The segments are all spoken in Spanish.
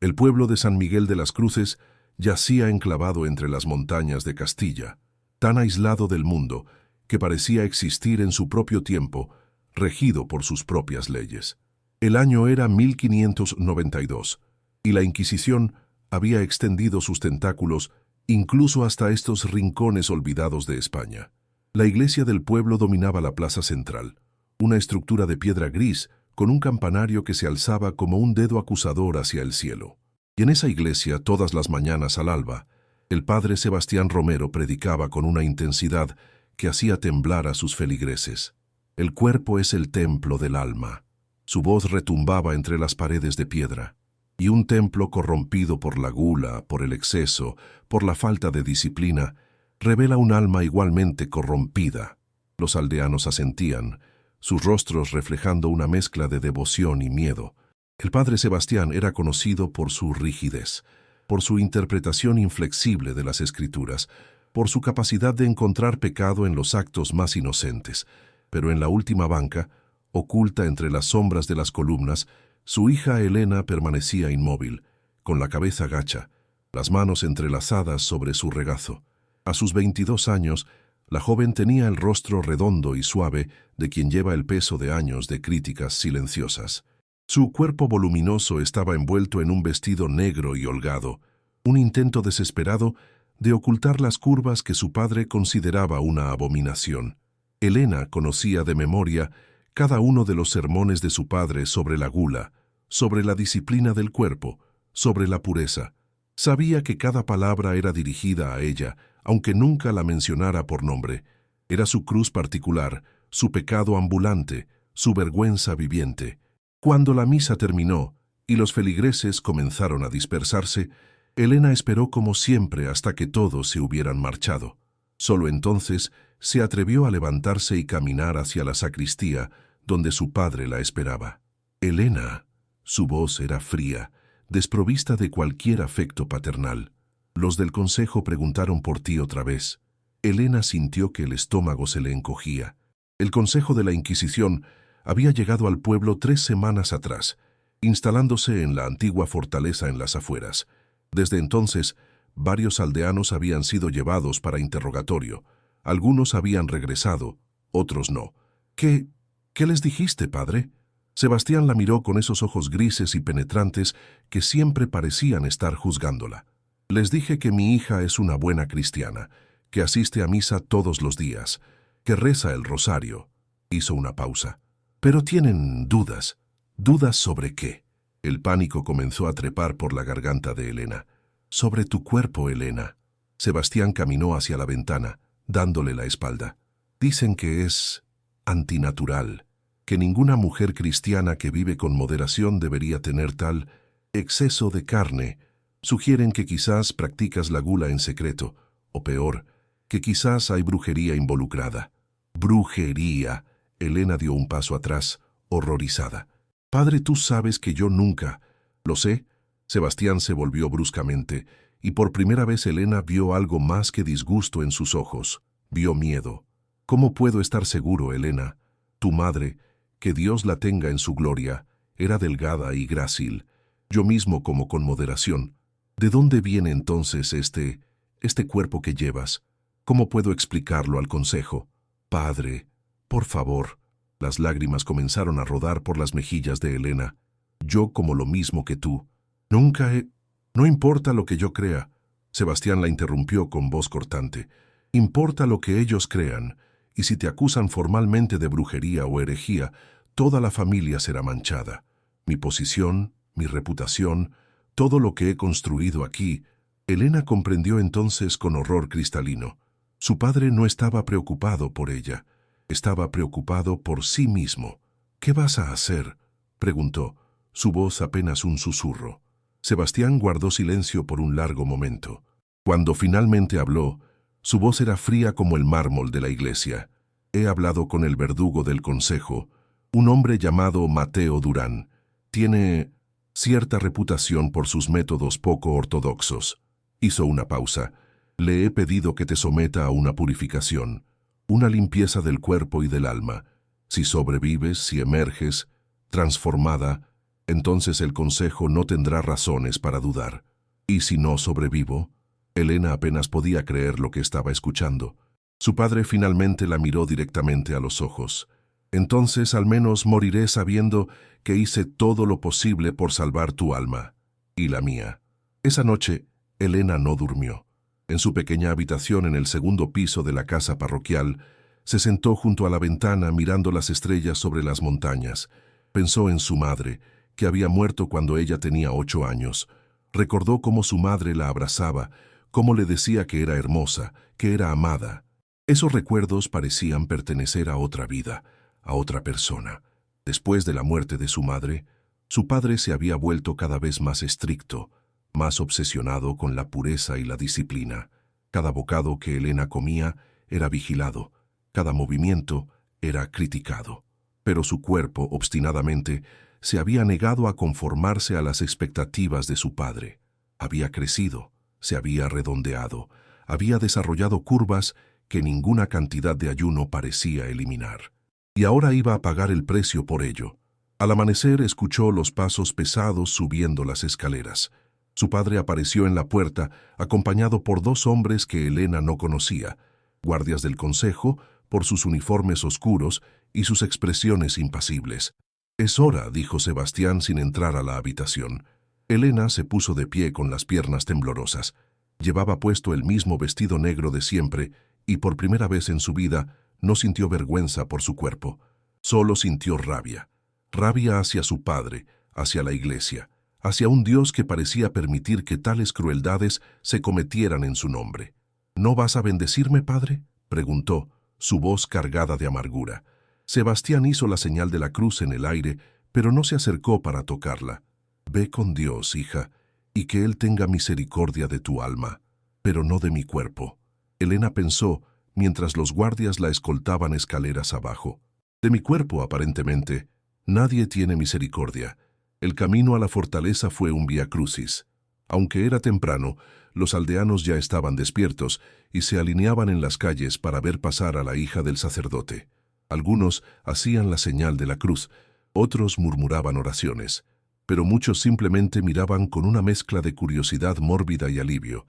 El pueblo de San Miguel de las Cruces yacía enclavado entre las montañas de Castilla, tan aislado del mundo que parecía existir en su propio tiempo, regido por sus propias leyes. El año era 1592, y la Inquisición había extendido sus tentáculos incluso hasta estos rincones olvidados de España. La iglesia del pueblo dominaba la plaza central, una estructura de piedra gris con un campanario que se alzaba como un dedo acusador hacia el cielo. Y en esa iglesia, todas las mañanas al alba, el padre Sebastián Romero predicaba con una intensidad que hacía temblar a sus feligreses. El cuerpo es el templo del alma. Su voz retumbaba entre las paredes de piedra. Y un templo corrompido por la gula, por el exceso, por la falta de disciplina, revela un alma igualmente corrompida. Los aldeanos asentían, sus rostros reflejando una mezcla de devoción y miedo. El padre Sebastián era conocido por su rigidez, por su interpretación inflexible de las Escrituras, por su capacidad de encontrar pecado en los actos más inocentes. Pero en la última banca, oculta entre las sombras de las columnas, su hija Elena permanecía inmóvil, con la cabeza gacha, las manos entrelazadas sobre su regazo. A sus 22 años, la joven tenía el rostro redondo y suave de quien lleva el peso de años de críticas silenciosas. Su cuerpo voluminoso estaba envuelto en un vestido negro y holgado, un intento desesperado de ocultar las curvas que su padre consideraba una abominación. Elena conocía de memoria cada uno de los sermones de su padre sobre la gula, sobre la disciplina del cuerpo, sobre la pureza. Sabía que cada palabra era dirigida a ella, aunque nunca la mencionara por nombre. Era su cruz particular, su pecado ambulante, su vergüenza viviente. Cuando la misa terminó y los feligreses comenzaron a dispersarse, Elena esperó como siempre hasta que todos se hubieran marchado. Solo entonces se atrevió a levantarse y caminar hacia la sacristía, donde su padre la esperaba. Elena, su voz era fría, desprovista de cualquier afecto paternal. Los del consejo preguntaron por ti otra vez. Elena sintió que el estómago se le encogía. El consejo de la Inquisición había llegado al pueblo 3 semanas atrás, instalándose en la antigua fortaleza en las afueras. Desde entonces, varios aldeanos habían sido llevados para interrogatorio. Algunos habían regresado, otros no. ¿Qué les dijiste, padre? Sebastián la miró con esos ojos grises y penetrantes que siempre parecían estar juzgándola. Les dije que mi hija es una buena cristiana, que asiste a misa todos los días, que reza el rosario. Hizo una pausa. Pero tienen dudas. ¿Dudas sobre qué? El pánico comenzó a trepar por la garganta de Elena. Sobre tu cuerpo, Elena. Sebastián caminó hacia la ventana, dándole la espalda. Dicen que es antinatural, que ninguna mujer cristiana que vive con moderación debería tener tal exceso de carne. Sugieren que quizás practicas la gula en secreto, o peor, que quizás hay brujería involucrada. ¡Brujería! Elena dio un paso atrás, horrorizada. Padre, tú sabes que yo nunca... Lo sé. Sebastián se volvió bruscamente, y por primera vez Elena vio algo más que disgusto en sus ojos. Vio miedo. ¿Cómo puedo estar seguro, Elena? Tu madre, que Dios la tenga en su gloria, era delgada y grácil. Yo mismo como con moderación. ¿De dónde viene entonces este cuerpo que llevas? ¿Cómo puedo explicarlo al consejo? Padre, por favor. Las lágrimas comenzaron a rodar por las mejillas de Elena. Yo como lo mismo que tú. No importa lo que yo crea. Sebastián la interrumpió con voz cortante. Importa lo que ellos crean, y si te acusan formalmente de brujería o herejía, toda la familia será manchada. Mi posición, mi reputación, todo lo que he construido aquí. Elena comprendió entonces con horror cristalino. Su padre no estaba preocupado por ella, estaba preocupado por sí mismo. ¿Qué vas a hacer?, preguntó, su voz apenas un susurro. Sebastián guardó silencio por un largo momento. Cuando finalmente habló, su voz era fría como el mármol de la iglesia. He hablado con el verdugo del consejo, un hombre llamado Mateo Durán. Tiene cierta reputación por sus métodos poco ortodoxos. Hizo una pausa. Le he pedido que te someta a una purificación, una limpieza del cuerpo y del alma. Si sobrevives, si emerges, transformada, Entonces el consejo no tendrá razones para dudar. ¿Y si no sobrevivo? Elena apenas podía creer lo que estaba escuchando. Su padre finalmente la miró directamente a los ojos. Entonces al menos moriré sabiendo que hice todo lo posible por salvar tu alma y la mía. Esa noche, Elena no durmió. En su pequeña habitación en el segundo piso de la casa parroquial, se sentó junto a la ventana mirando las estrellas sobre las montañas. Pensó en su madre, que había muerto cuando ella tenía 8 años. Recordó cómo su madre la abrazaba, cómo le decía que era hermosa, que era amada. Esos recuerdos parecían pertenecer a otra vida, a otra persona. Después de la muerte de su madre, su padre se había vuelto cada vez más estricto, más obsesionado con la pureza y la disciplina. Cada bocado que Elena comía era vigilado, cada movimiento era criticado. Pero su cuerpo, obstinadamente, se había negado a conformarse a las expectativas de su padre. Había crecido, se había redondeado, había desarrollado curvas que ninguna cantidad de ayuno parecía eliminar. Y ahora iba a pagar el precio por ello. Al amanecer escuchó los pasos pesados subiendo las escaleras. Su padre apareció en la puerta, acompañado por 2 hombres que Elena no conocía, guardias del consejo, por sus uniformes oscuros y sus expresiones impasibles. «Es hora», dijo Sebastián sin entrar a la habitación. Elena se puso de pie con las piernas temblorosas. Llevaba puesto el mismo vestido negro de siempre y por primera vez en su vida no sintió vergüenza por su cuerpo. Solo sintió rabia. Rabia hacia su padre, hacia la iglesia, hacia un Dios que parecía permitir que tales crueldades se cometieran en su nombre. «¿No vas a bendecirme, padre?», preguntó, su voz cargada de amargura. Sebastián hizo la señal de la cruz en el aire, pero no se acercó para tocarla. «Ve con Dios, hija, y que Él tenga misericordia de tu alma, pero no de mi cuerpo». Elena pensó, mientras los guardias la escoltaban escaleras abajo. «De mi cuerpo, aparentemente. Nadie tiene misericordia». El camino a la fortaleza fue un vía crucis. Aunque era temprano, los aldeanos ya estaban despiertos y se alineaban en las calles para ver pasar a la hija del sacerdote. Algunos hacían la señal de la cruz, otros murmuraban oraciones, pero muchos simplemente miraban con una mezcla de curiosidad mórbida y alivio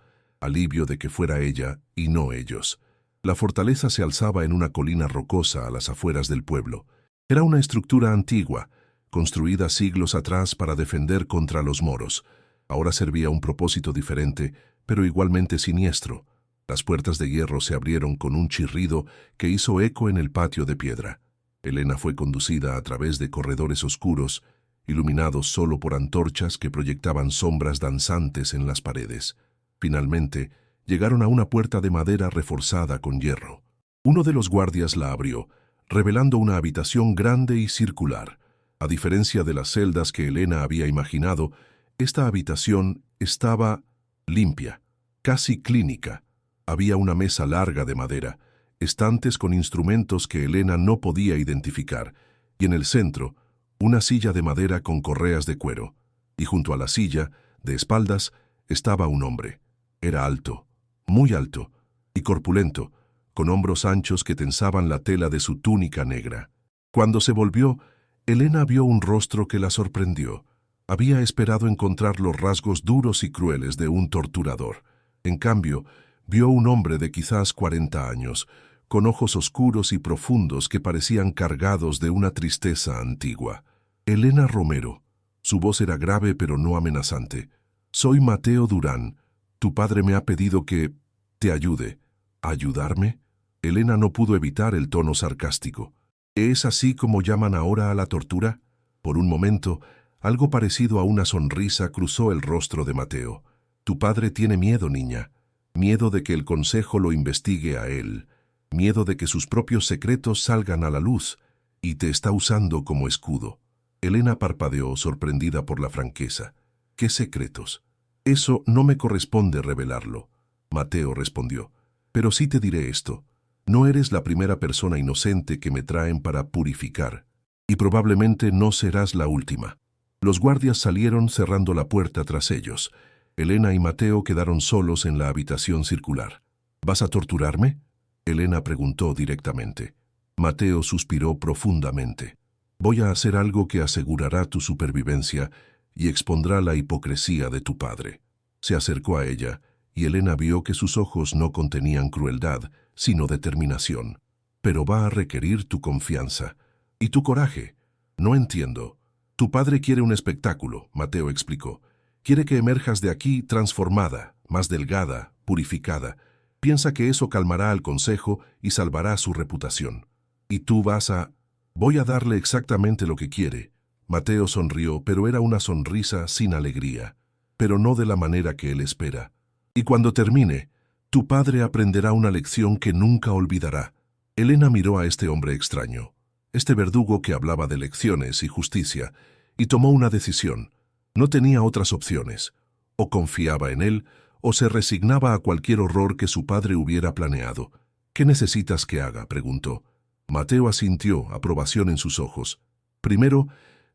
de que fuera ella y no ellos. La fortaleza se alzaba en una colina rocosa a las afueras del pueblo. Era una estructura antigua, construida siglos atrás para defender contra los moros. Ahora servía un propósito diferente, pero igualmente siniestro. Las puertas de hierro se abrieron con un chirrido que hizo eco en el patio de piedra. Elena fue conducida a través de corredores oscuros, iluminados solo por antorchas que proyectaban sombras danzantes en las paredes. Finalmente, llegaron a una puerta de madera reforzada con hierro. Uno de los guardias la abrió, revelando una habitación grande y circular. A diferencia de las celdas que Elena había imaginado, esta habitación estaba limpia, casi clínica. Había una mesa larga de madera, estantes con instrumentos que Elena no podía identificar, y en el centro, una silla de madera con correas de cuero. Y junto a la silla, de espaldas, estaba un hombre. Era alto, muy alto, y corpulento, con hombros anchos que tensaban la tela de su túnica negra. Cuando se volvió, Elena vio un rostro que la sorprendió. Había esperado encontrar los rasgos duros y crueles de un torturador. En cambio, vio un hombre de quizás 40 años, con ojos oscuros y profundos que parecían cargados de una tristeza antigua. «Elena Romero». Su voz era grave pero no amenazante. «Soy Mateo Durán. Tu padre me ha pedido que te ayude». «¿Ayudarme?». Elena no pudo evitar el tono sarcástico. «¿Es así como llaman ahora a la tortura?». Por un momento, algo parecido a una sonrisa cruzó el rostro de Mateo. «Tu padre tiene miedo, niña. Miedo de que el consejo lo investigue a él. Miedo de que sus propios secretos salgan a la luz. Y te está usando como escudo». Elena parpadeó, sorprendida por la franqueza. «¿Qué secretos?». «Eso no me corresponde revelarlo», Mateo respondió. «Pero sí te diré esto. No eres la primera persona inocente que me traen para purificar. Y probablemente no serás la última». Los guardias salieron cerrando la puerta tras ellos. Elena y Mateo quedaron solos en la habitación circular. «¿Vas a torturarme?», Elena preguntó directamente. Mateo suspiró profundamente. Voy a hacer algo que asegurará tu supervivencia y expondrá la hipocresía de tu padre. Se acercó a ella, y Elena vio que sus ojos no contenían crueldad, sino determinación. Pero va a requerir tu confianza y tu coraje. No entiendo. Tu padre quiere un espectáculo, Mateo explicó. Quiere que emerjas de aquí transformada, más delgada, purificada. Piensa que eso calmará al consejo y salvará su reputación. Y tú vas a... Voy a darle exactamente lo que quiere. Mateo sonrió, pero era una sonrisa sin alegría, pero no de la manera que él espera. Y cuando termine, tu padre aprenderá una lección que nunca olvidará. Elena miró a este hombre extraño, este verdugo que hablaba de lecciones y justicia, y tomó una decisión. No tenía otras opciones. O confiaba en él, o se resignaba a cualquier horror que su padre hubiera planeado. ¿Qué necesitas que haga?, preguntó. Mateo asintió, aprobación en sus ojos. Primero,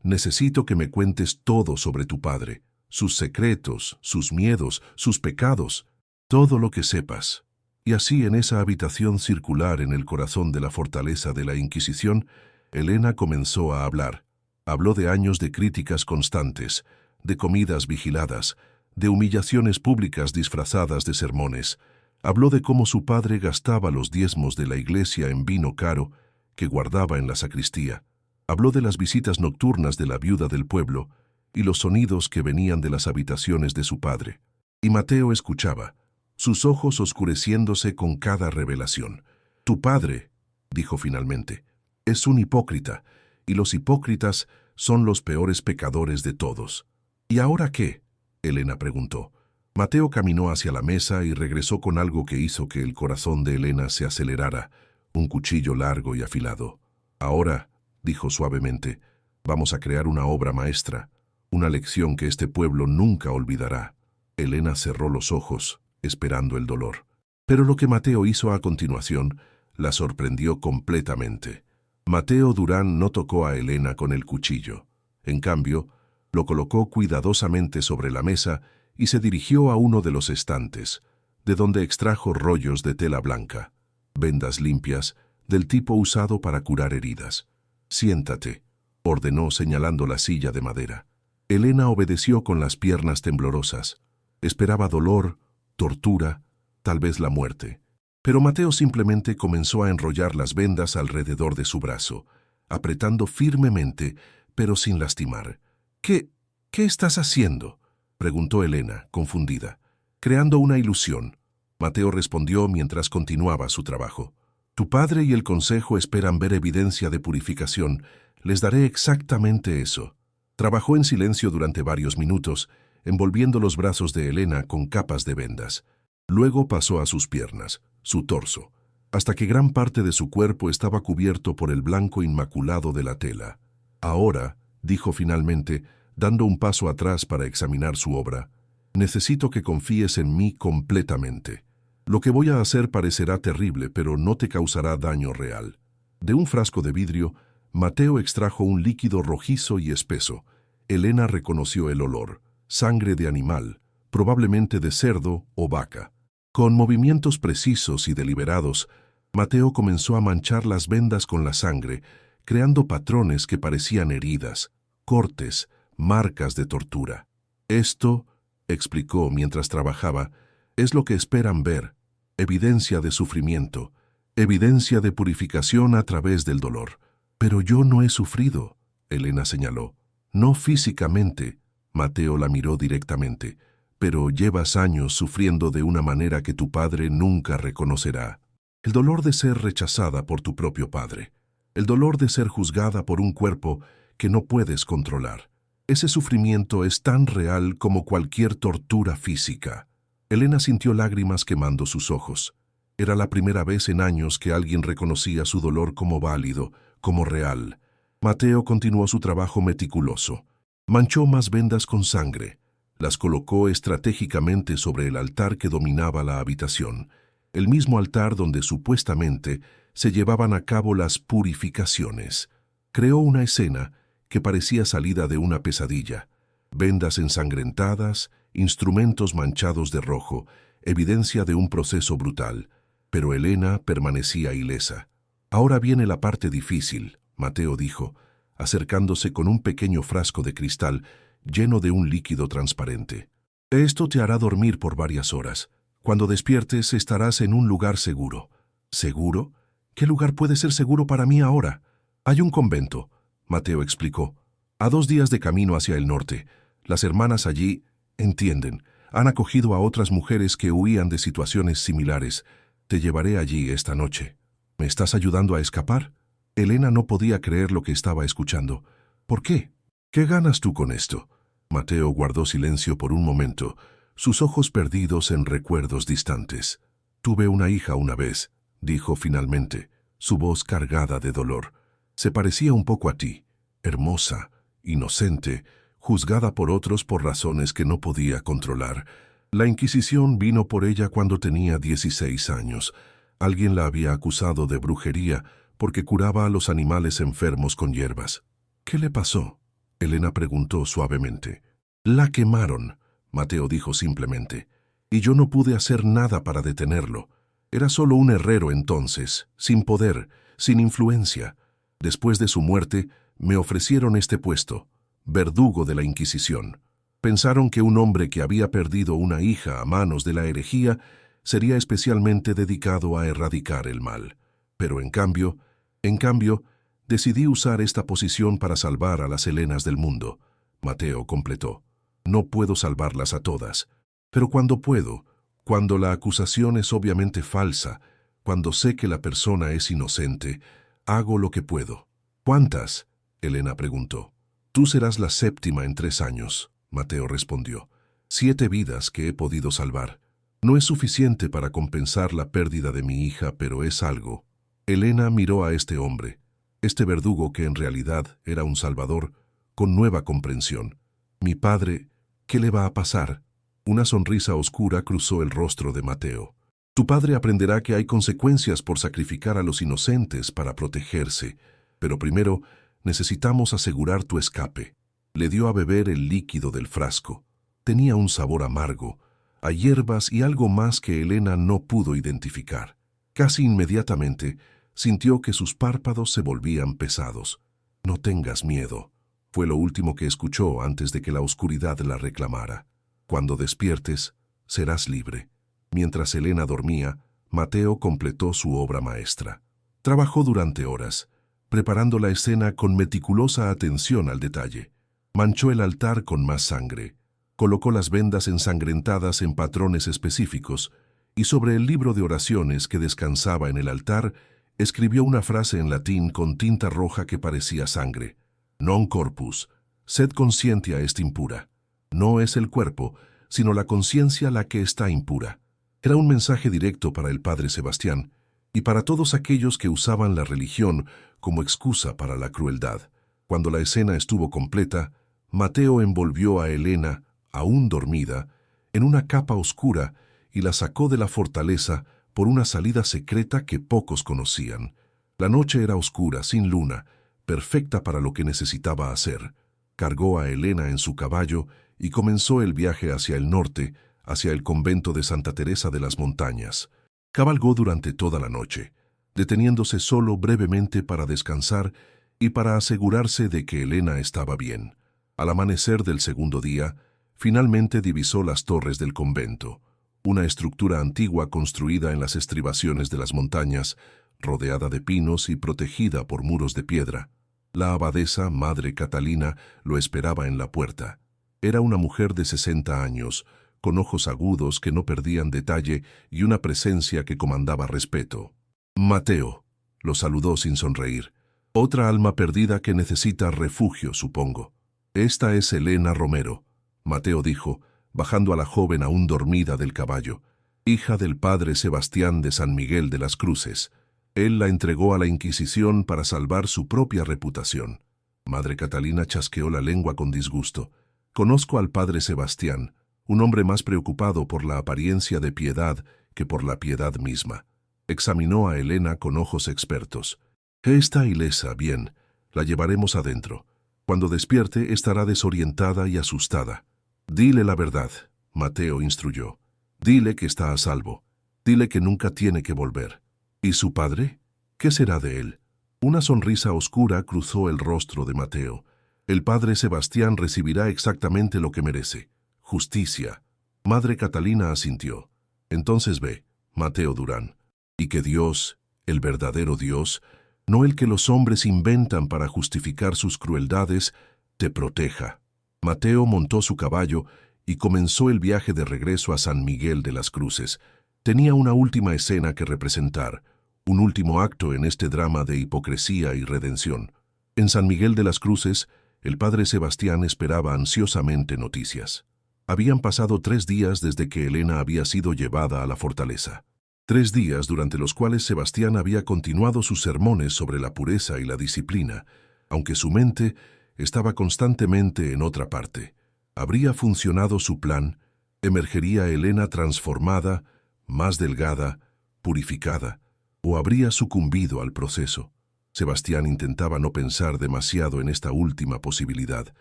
necesito que me cuentes todo sobre tu padre, sus secretos, sus miedos, sus pecados, todo lo que sepas. Y así, en esa habitación circular en el corazón de la fortaleza de la Inquisición, Elena comenzó a hablar. Habló de años de críticas constantes, de comidas vigiladas, de humillaciones públicas disfrazadas de sermones. Habló de cómo su padre gastaba los diezmos de la iglesia en vino caro que guardaba en la sacristía. Habló de las visitas nocturnas de la viuda del pueblo y los sonidos que venían de las habitaciones de su padre. Y Mateo escuchaba, sus ojos oscureciéndose con cada revelación. Tu padre, dijo finalmente, es un hipócrita, y los hipócritas son los peores pecadores de todos. ¿Y ahora qué?, Elena preguntó. Mateo caminó hacia la mesa y regresó con algo que hizo que el corazón de Elena se acelerara, un cuchillo largo y afilado. Ahora, dijo suavemente, vamos a crear una obra maestra, una lección que este pueblo nunca olvidará. Elena cerró los ojos, esperando el dolor. Pero lo que Mateo hizo a continuación la sorprendió completamente. Mateo Durán no tocó a Elena con el cuchillo. En cambio, lo colocó cuidadosamente sobre la mesa y se dirigió a uno de los estantes, de donde extrajo rollos de tela blanca, vendas limpias, del tipo usado para curar heridas. Siéntate, ordenó señalando la silla de madera. Elena obedeció con las piernas temblorosas. Esperaba dolor, tortura, tal vez la muerte. Pero Mateo simplemente comenzó a enrollar las vendas alrededor de su brazo, apretando firmemente, pero sin lastimar. ¿Qué estás haciendo?, preguntó Elena, confundida. Creando una ilusión. Mateo respondió mientras continuaba su trabajo. Tu padre y el consejo esperan ver evidencia de purificación. Les daré exactamente eso. Trabajó en silencio durante varios minutos, envolviendo los brazos de Elena con capas de vendas. Luego pasó a sus piernas, su torso, hasta que gran parte de su cuerpo estaba cubierto por el blanco inmaculado de la tela. Ahora, dijo finalmente, dando un paso atrás para examinar su obra, necesito que confíes en mí completamente. Lo que voy a hacer parecerá terrible, pero no te causará daño real. De un frasco de vidrio, Mateo extrajo un líquido rojizo y espeso. Elena reconoció el olor, sangre de animal, probablemente de cerdo o vaca. Con movimientos precisos y deliberados, Mateo comenzó a manchar las vendas con la sangre, creando patrones que parecían heridas, cortes, marcas de tortura. Esto, explicó mientras trabajaba, es lo que esperan ver, evidencia de sufrimiento, evidencia de purificación a través del dolor. Pero yo no he sufrido, Elena señaló. No físicamente, Mateo la miró directamente, pero llevas años sufriendo de una manera que tu padre nunca reconocerá. El dolor de ser rechazada por tu propio padre, el dolor de ser juzgada por un cuerpo que no puedes controlar. Ese sufrimiento es tan real como cualquier tortura física. Elena sintió lágrimas quemando sus ojos. Era la primera vez en años que alguien reconocía su dolor como válido, como real. Mateo continuó su trabajo meticuloso. Manchó más vendas con sangre. Las colocó estratégicamente sobre el altar que dominaba la habitación, el mismo altar donde supuestamente se llevaban a cabo las purificaciones. Creó una escena que parecía salida de una pesadilla. Vendas ensangrentadas, instrumentos manchados de rojo, evidencia de un proceso brutal. Pero Elena permanecía ilesa. Ahora viene la parte difícil, Mateo dijo. acercándose con un pequeño frasco de cristal lleno de un líquido transparente. Esto te hará dormir por varias horas. Cuando despiertes estarás en un lugar seguro. ¿Seguro? ¿Qué lugar puede ser seguro para mí ahora? Hay un convento, Mateo explicó. A 2 días de camino hacia el norte. Las hermanas allí entienden. Han acogido a otras mujeres que huían de situaciones similares. Te llevaré allí esta noche. ¿Me estás ayudando a escapar? Elena no podía creer lo que estaba escuchando. ¿Por qué? ¿Qué ganas tú con esto? Mateo guardó silencio por un momento, sus ojos perdidos en recuerdos distantes. Tuve una hija una vez, dijo finalmente, su voz cargada de dolor. Se parecía un poco a ti, hermosa, inocente, juzgada por otros por razones que no podía controlar. La Inquisición vino por ella cuando tenía 16 años. Alguien la había acusado de brujería porque curaba a los animales enfermos con hierbas. ¿Qué le pasó? Elena preguntó suavemente. La quemaron, Mateo dijo simplemente, y yo no pude hacer nada para detenerlo. Era solo un herrero entonces, sin poder, sin influencia. Después de su muerte, me ofrecieron este puesto, verdugo de la Inquisición. Pensaron que un hombre que había perdido una hija a manos de la herejía sería especialmente dedicado a erradicar el mal. Pero en cambio, decidí usar esta posición para salvar a las Helenas del mundo. Mateo completó. No puedo salvarlas a todas, pero cuando puedo, cuando la acusación es obviamente falsa, cuando sé que la persona es inocente, hago lo que puedo. ¿Cuántas? Elena preguntó. Tú serás la 7ª en 3 años, Mateo respondió. 7 vidas que he podido salvar. No es suficiente para compensar la pérdida de mi hija, pero es algo. Elena miró a este hombre, este verdugo que en realidad era un salvador, con nueva comprensión. Mi padre, ¿qué le va a pasar? Una sonrisa oscura cruzó el rostro de Mateo. Tu padre aprenderá que hay consecuencias por sacrificar a los inocentes para protegerse, pero primero necesitamos asegurar tu escape. Le dio a beber el líquido del frasco. Tenía un sabor amargo, a hierbas y algo más que Elena no pudo identificar. Casi inmediatamente sintió que sus párpados se volvían pesados. No tengas miedo, fue lo último que escuchó antes de que la oscuridad la reclamara. Cuando despiertes, serás libre. Mientras Elena dormía, Mateo completó su obra maestra. Trabajó durante horas, preparando la escena con meticulosa atención al detalle. Manchó el altar con más sangre, colocó las vendas ensangrentadas en patrones específicos y sobre el libro de oraciones que descansaba en el altar escribió una frase en latín con tinta roja que parecía sangre. Non corpus, sed conscientia est impura. No es el cuerpo, sino la conciencia la que está impura. Era un mensaje directo para el padre Sebastián y para todos aquellos que usaban la religión como excusa para la crueldad. Cuando la escena estuvo completa, Mateo envolvió a Elena, aún dormida, en una capa oscura y la sacó de la fortaleza por una salida secreta que pocos conocían. La noche era oscura, sin luna, perfecta para lo que necesitaba hacer. Cargó a Elena en su caballo y comenzó el viaje hacia el norte, hacia el convento de Santa Teresa de las Montañas. Cabalgó durante toda la noche, deteniéndose solo brevemente para descansar y para asegurarse de que Elena estaba bien. Al amanecer del segundo día, finalmente divisó las torres del convento, una estructura antigua construida en las estribaciones de las montañas, rodeada de pinos y protegida por muros de piedra. La abadesa, Madre Catalina, lo esperaba en la puerta. Era una mujer de 60 años, con ojos agudos que no perdían detalle y una presencia que comandaba respeto. Mateo, lo saludó sin sonreír. Otra alma perdida que necesita refugio, supongo. Esta es Elena Romero, Mateo dijo, bajando a la joven aún dormida del caballo, hija del padre Sebastián de San Miguel de las Cruces. Él la entregó a la Inquisición para salvar su propia reputación. Madre Catalina chasqueó la lengua con disgusto. Conozco al padre Sebastián, un hombre más preocupado por la apariencia de piedad que por la piedad misma. Examinó a Elena con ojos expertos. Está ilesa, bien, la llevaremos adentro. Cuando despierte estará desorientada y asustada. Dile la verdad, Mateo instruyó. Dile que está a salvo. Dile que nunca tiene que volver. ¿Y su padre? ¿Qué será de él? Una sonrisa oscura cruzó el rostro de Mateo. El padre Sebastián recibirá exactamente lo que merece. Justicia. Madre Catalina asintió. Entonces ve, Mateo Durán, y que Dios, el verdadero Dios, no el que los hombres inventan para justificar sus crueldades, te proteja. Mateo montó su caballo y comenzó el viaje de regreso a San Miguel de las Cruces. Tenía una última escena que representar, un último acto en este drama de hipocresía y redención. En San Miguel de las Cruces, el padre Sebastián esperaba ansiosamente noticias. Habían pasado 3 días desde que Elena había sido llevada a la fortaleza. 3 días durante los cuales Sebastián había continuado sus sermones sobre la pureza y la disciplina, aunque su mente estaba constantemente en otra parte. ¿Habría funcionado su plan? ¿Emergería Elena transformada, más delgada, purificada? ¿O habría sucumbido al proceso? Sebastián intentaba no pensar demasiado en esta última posibilidad.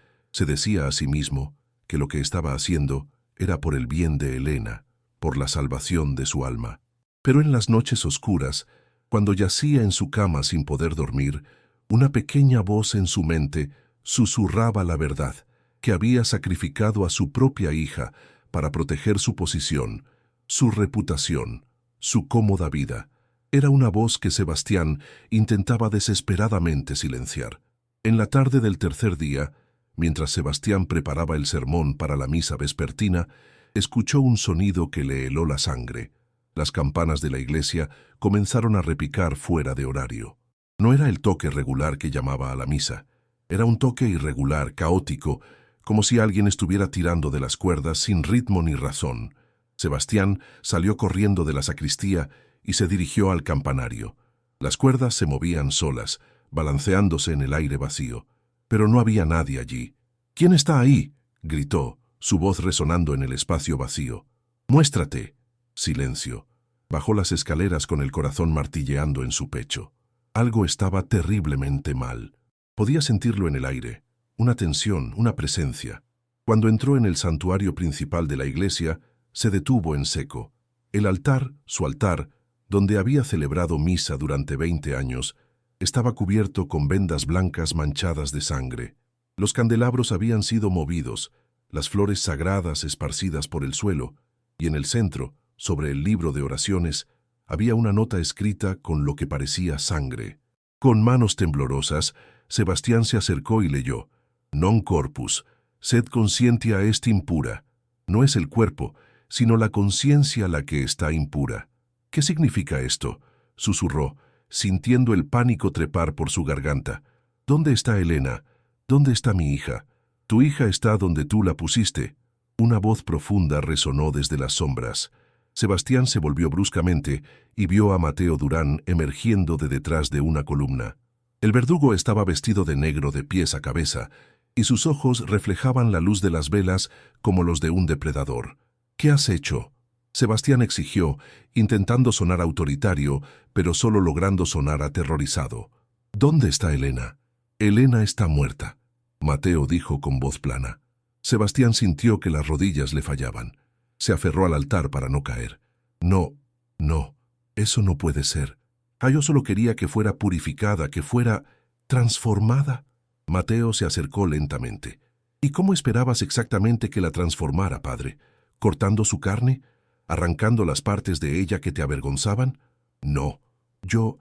Se decía a sí mismo que lo que estaba haciendo era por el bien de Elena, por la salvación de su alma. Pero en las noches oscuras, cuando yacía en su cama sin poder dormir, una pequeña voz en su mente susurraba la verdad, que había sacrificado a su propia hija para proteger su posición, su reputación, su cómoda vida. Era una voz que Sebastián intentaba desesperadamente silenciar. En la tarde del tercer día, mientras Sebastián preparaba el sermón para la misa vespertina, escuchó un sonido que le heló la sangre. Las campanas de la iglesia comenzaron a repicar fuera de horario. No era el toque regular que llamaba a la misa. Era un toque irregular, caótico, como si alguien estuviera tirando de las cuerdas sin ritmo ni razón. Sebastián salió corriendo de la sacristía y se dirigió al campanario. Las cuerdas se movían solas, balanceándose en el aire vacío. Pero no había nadie allí. «¿Quién está ahí?», gritó, su voz resonando en el espacio vacío. «Muéstrate». Silencio. Bajó las escaleras con el corazón martilleando en su pecho. Algo estaba terriblemente mal. Podía sentirlo en el aire, una tensión, una presencia. Cuando entró en el santuario principal de la iglesia, se detuvo en seco. El altar, su altar, donde había celebrado misa durante 20 años, estaba cubierto con vendas blancas manchadas de sangre. Los candelabros habían sido movidos, las flores sagradas esparcidas por el suelo, y en el centro, sobre el libro de oraciones, había una nota escrita con lo que parecía sangre. Con manos temblorosas, Sebastián se acercó y leyó: «Non corpus, sed conscientia est impura». No es el cuerpo, sino la conciencia la que está impura. «¿Qué significa esto?», susurró, sintiendo el pánico trepar por su garganta. «¿Dónde está Elena? ¿Dónde está mi hija? Tu hija está donde tú la pusiste». Una voz profunda resonó desde las sombras. Sebastián se volvió bruscamente y vio a Mateo Durán emergiendo de detrás de una columna. El verdugo estaba vestido de negro de pies a cabeza, y sus ojos reflejaban la luz de las velas como los de un depredador. «¿Qué has hecho?», Sebastián exigió, intentando sonar autoritario, pero solo logrando sonar aterrorizado. «¿Dónde está Elena?». «Elena está muerta», Mateo dijo con voz plana. Sebastián sintió que las rodillas le fallaban. Se aferró al altar para no caer. «No, no, eso no puede ser. Yo solo quería que fuera purificada, que fuera transformada». Mateo se acercó lentamente. «¿Y cómo esperabas exactamente que la transformara, padre? ¿Cortando su carne? ¿Arrancando las partes de ella que te avergonzaban? No, yo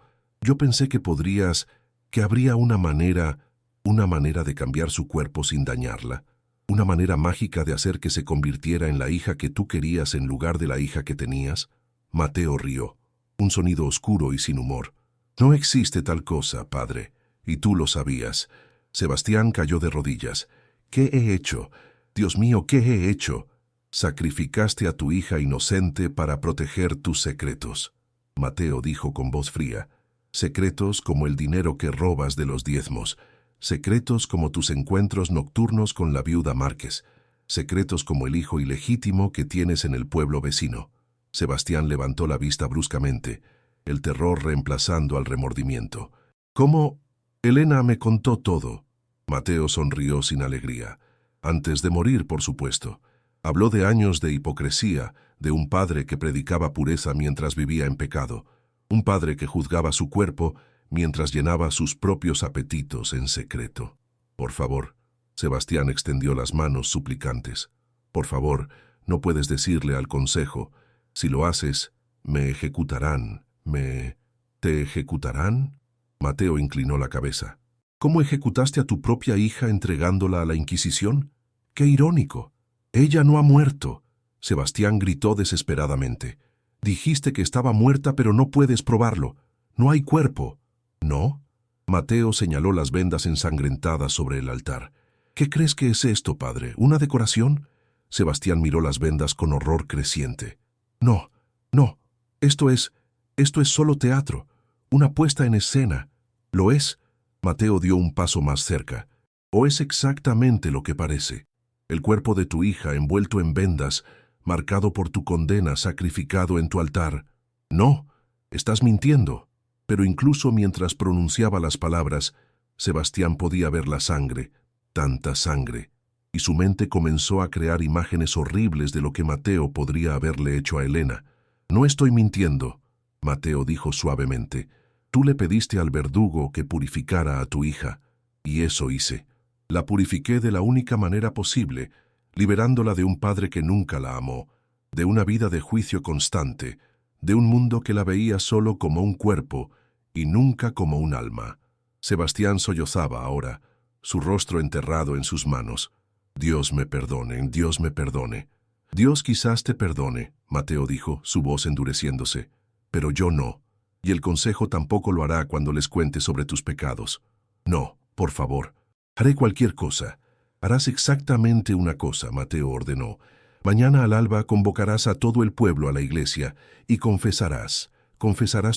pensé que que habría una manera de cambiar su cuerpo sin dañarla, una manera mágica de hacer que se convirtiera en la hija que tú querías en lugar de la hija que tenías». Mateo rió, un sonido oscuro y sin humor. «No existe tal cosa, padre, y tú lo sabías». Sebastián cayó de rodillas. «¿Qué he hecho? Dios mío, ¿qué he hecho?». «Sacrificaste a tu hija inocente para proteger tus secretos», Mateo dijo con voz fría. «Secretos como el dinero que robas de los diezmos, secretos como tus encuentros nocturnos con la viuda Márquez, secretos como el hijo ilegítimo que tienes en el pueblo vecino». Sebastián levantó la vista bruscamente, el terror reemplazando al remordimiento. «¿Cómo? Elena me contó todo». Mateo sonrió sin alegría. «Antes de morir, por supuesto. Habló de años de hipocresía, de un padre que predicaba pureza mientras vivía en pecado, un padre que juzgaba su cuerpo mientras llenaba sus propios apetitos en secreto. Por favor, Sebastián extendió las manos suplicantes. Por favor, no puedes decirle al consejo. Si lo haces, me ejecutarán. ¿Te ejecutarán? Mateo inclinó la cabeza. ¿Cómo ejecutaste a tu propia hija entregándola a la Inquisición? ¡Qué irónico! Ella no ha muerto. Sebastián gritó desesperadamente. Dijiste que estaba muerta, pero no puedes probarlo. No hay cuerpo. ¿No? Mateo señaló las vendas ensangrentadas sobre el altar. ¿Qué crees que es esto, padre? ¿Una decoración? Sebastián miró las vendas con horror creciente. No, no. Esto es solo teatro. Una puesta en escena. ¿Lo es? Mateo dio un paso más cerca. ¿O es exactamente lo que parece? El cuerpo de tu hija envuelto en vendas, marcado por tu condena, sacrificado en tu altar. No, estás mintiendo. Pero incluso mientras pronunciaba las palabras, Sebastián podía ver la sangre, tanta sangre, y su mente comenzó a crear imágenes horribles de lo que Mateo podría haberle hecho a Elena. No estoy mintiendo, Mateo dijo suavemente. Tú le pediste al verdugo que purificara a tu hija, y eso hice. La purifiqué de la única manera posible, liberándola de un padre que nunca la amó, de una vida de juicio constante, de un mundo que la veía solo como un cuerpo y nunca como un alma. Sebastián sollozaba ahora, su rostro enterrado en sus manos. Dios me perdone, Dios me perdone. Dios quizás te perdone, Mateo dijo, su voz endureciéndose, pero yo no, y el consejo tampoco lo hará cuando les cuente sobre tus pecados. No, por favor, haré cualquier cosa. Harás exactamente una cosa, Mateo ordenó. Mañana al alba convocarás a todo el pueblo a la iglesia y confesarás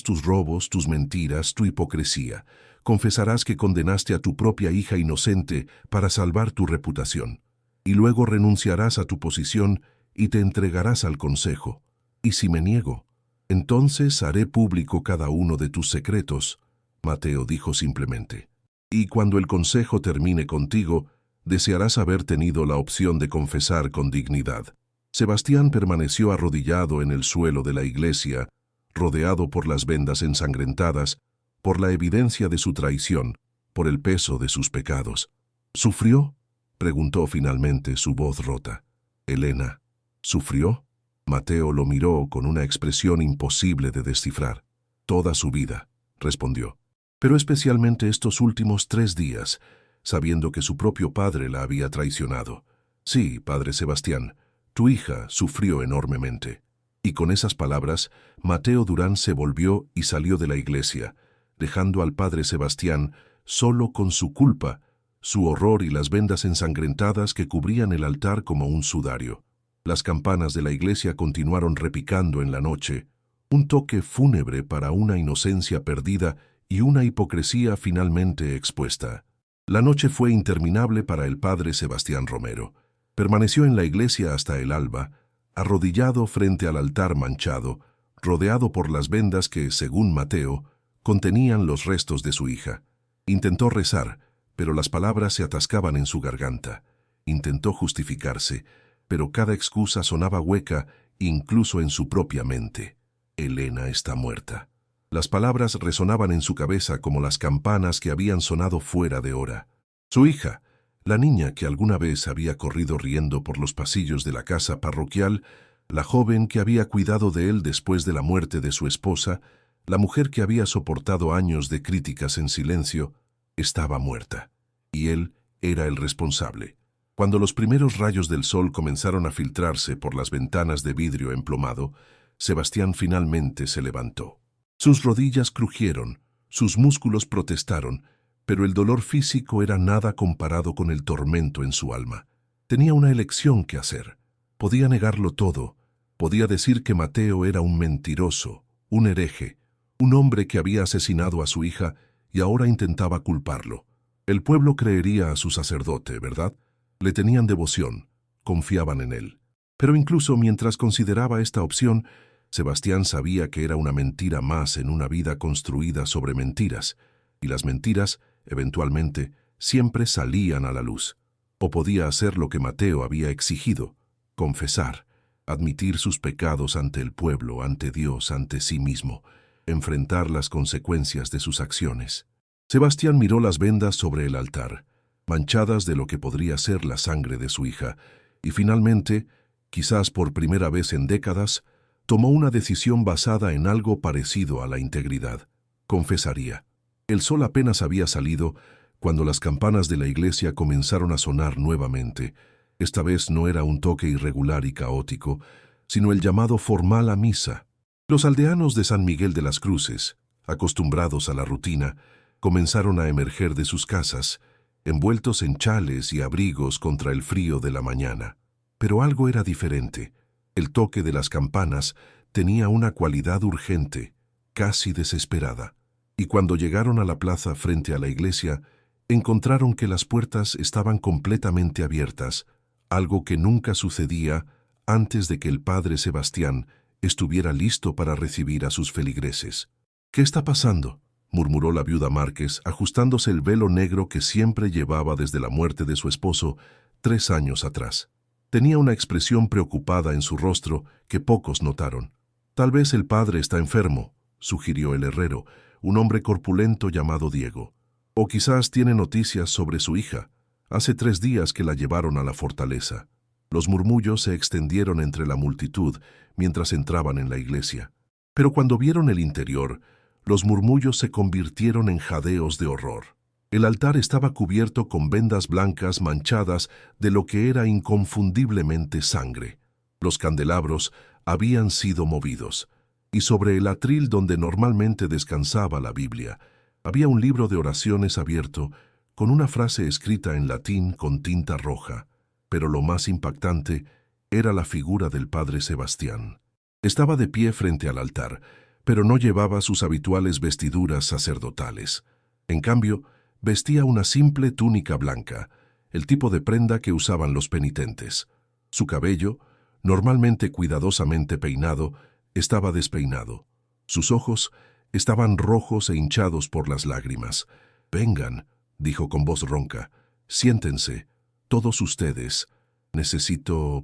tus robos, tus mentiras, tu hipocresía. Confesarás que condenaste a tu propia hija inocente para salvar tu reputación. Y luego renunciarás a tu posición y te entregarás al consejo. ¿Y si me niego? Entonces haré público cada uno de tus secretos, Mateo dijo simplemente. Y cuando el consejo termine contigo, desearás haber tenido la opción de confesar con dignidad. Sebastián permaneció arrodillado en el suelo de la iglesia, rodeado por las vendas ensangrentadas, por la evidencia de su traición, por el peso de sus pecados. ¿Sufrió? Preguntó finalmente, su voz rota. Elena, ¿sufrió? Mateo lo miró con una expresión imposible de descifrar. Toda su vida, respondió. Pero especialmente estos últimos 3 días, sabiendo que su propio padre la había traicionado. Sí, padre Sebastián, tu hija sufrió enormemente. Y con esas palabras, Mateo Durán se volvió y salió de la iglesia, dejando al padre Sebastián solo con su culpa, su horror y las vendas ensangrentadas que cubrían el altar como un sudario. Las campanas de la iglesia continuaron repicando en la noche, un toque fúnebre para una inocencia perdida y una hipocresía finalmente expuesta. La noche fue interminable para el padre Sebastián Romero. Permaneció en la iglesia hasta el alba, arrodillado frente al altar manchado, rodeado por las vendas que, según Mateo, contenían los restos de su hija. Intentó rezar, pero las palabras se atascaban en su garganta. Intentó justificarse, pero cada excusa sonaba hueca, incluso en su propia mente. Elena está muerta. Las palabras resonaban en su cabeza como las campanas que habían sonado fuera de hora. Su hija, la niña que alguna vez había corrido riendo por los pasillos de la casa parroquial, la joven que había cuidado de él después de la muerte de su esposa, la mujer que había soportado años de críticas en silencio, estaba muerta. Y él era el responsable. Cuando los primeros rayos del sol comenzaron a filtrarse por las ventanas de vidrio emplomado, Sebastián finalmente se levantó. Sus rodillas crujieron, sus músculos protestaron, pero el dolor físico era nada comparado con el tormento en su alma. Tenía una elección que hacer. Podía negarlo todo. Podía decir que Mateo era un mentiroso, un hereje, un hombre que había asesinado a su hija y ahora intentaba culparlo. El pueblo creería a su sacerdote, ¿verdad? Le tenían devoción, confiaban en él. Pero incluso mientras consideraba esta opción, Sebastián sabía que era una mentira más en una vida construida sobre mentiras, y las mentiras, eventualmente, siempre salían a la luz. O podía hacer lo que Mateo había exigido, confesar, admitir sus pecados ante el pueblo, ante Dios, ante sí mismo. enfrentar las consecuencias de sus acciones. Sebastián miró las vendas sobre el altar, manchadas de lo que podría ser la sangre de su hija, y finalmente, quizás por primera vez en décadas, tomó una decisión basada en algo parecido a la integridad. Confesaría. El sol apenas había salido cuando las campanas de la iglesia comenzaron a sonar nuevamente. Esta vez no era un toque irregular y caótico, sino el llamado formal a misa. Los aldeanos de San Miguel de las Cruces, acostumbrados a la rutina, comenzaron a emerger de sus casas, envueltos en chales y abrigos contra el frío de la mañana. Pero algo era diferente. El toque de las campanas tenía una cualidad urgente, casi desesperada. Y cuando llegaron a la plaza frente a la iglesia, encontraron que las puertas estaban completamente abiertas, algo que nunca sucedía antes de que el padre Sebastián estuviera listo para recibir a sus feligreses. «¿Qué está pasando?», murmuró la viuda Márquez, ajustándose el velo negro que siempre llevaba desde la muerte de su esposo 3 años atrás. Tenía una expresión preocupada en su rostro que pocos notaron. «Tal vez el padre está enfermo», sugirió el herrero, un hombre corpulento llamado Diego. «O quizás tiene noticias sobre su hija. Hace 3 días que la llevaron a la fortaleza». Los murmullos se extendieron entre la multitud mientras entraban en la iglesia. Pero cuando vieron el interior, los murmullos se convirtieron en jadeos de horror. El altar estaba cubierto con vendas blancas manchadas de lo que era inconfundiblemente sangre. Los candelabros habían sido movidos, y sobre el atril donde normalmente descansaba la Biblia, había un libro de oraciones abierto con una frase escrita en latín con tinta roja. Pero lo más impactante era la figura del padre Sebastián. Estaba de pie frente al altar, pero no llevaba sus habituales vestiduras sacerdotales. En cambio, vestía una simple túnica blanca, el tipo de prenda que usaban los penitentes. Su cabello, normalmente cuidadosamente peinado, estaba despeinado. Sus ojos estaban rojos e hinchados por las lágrimas. «Vengan», dijo con voz ronca, «siéntense. Todos ustedes, necesito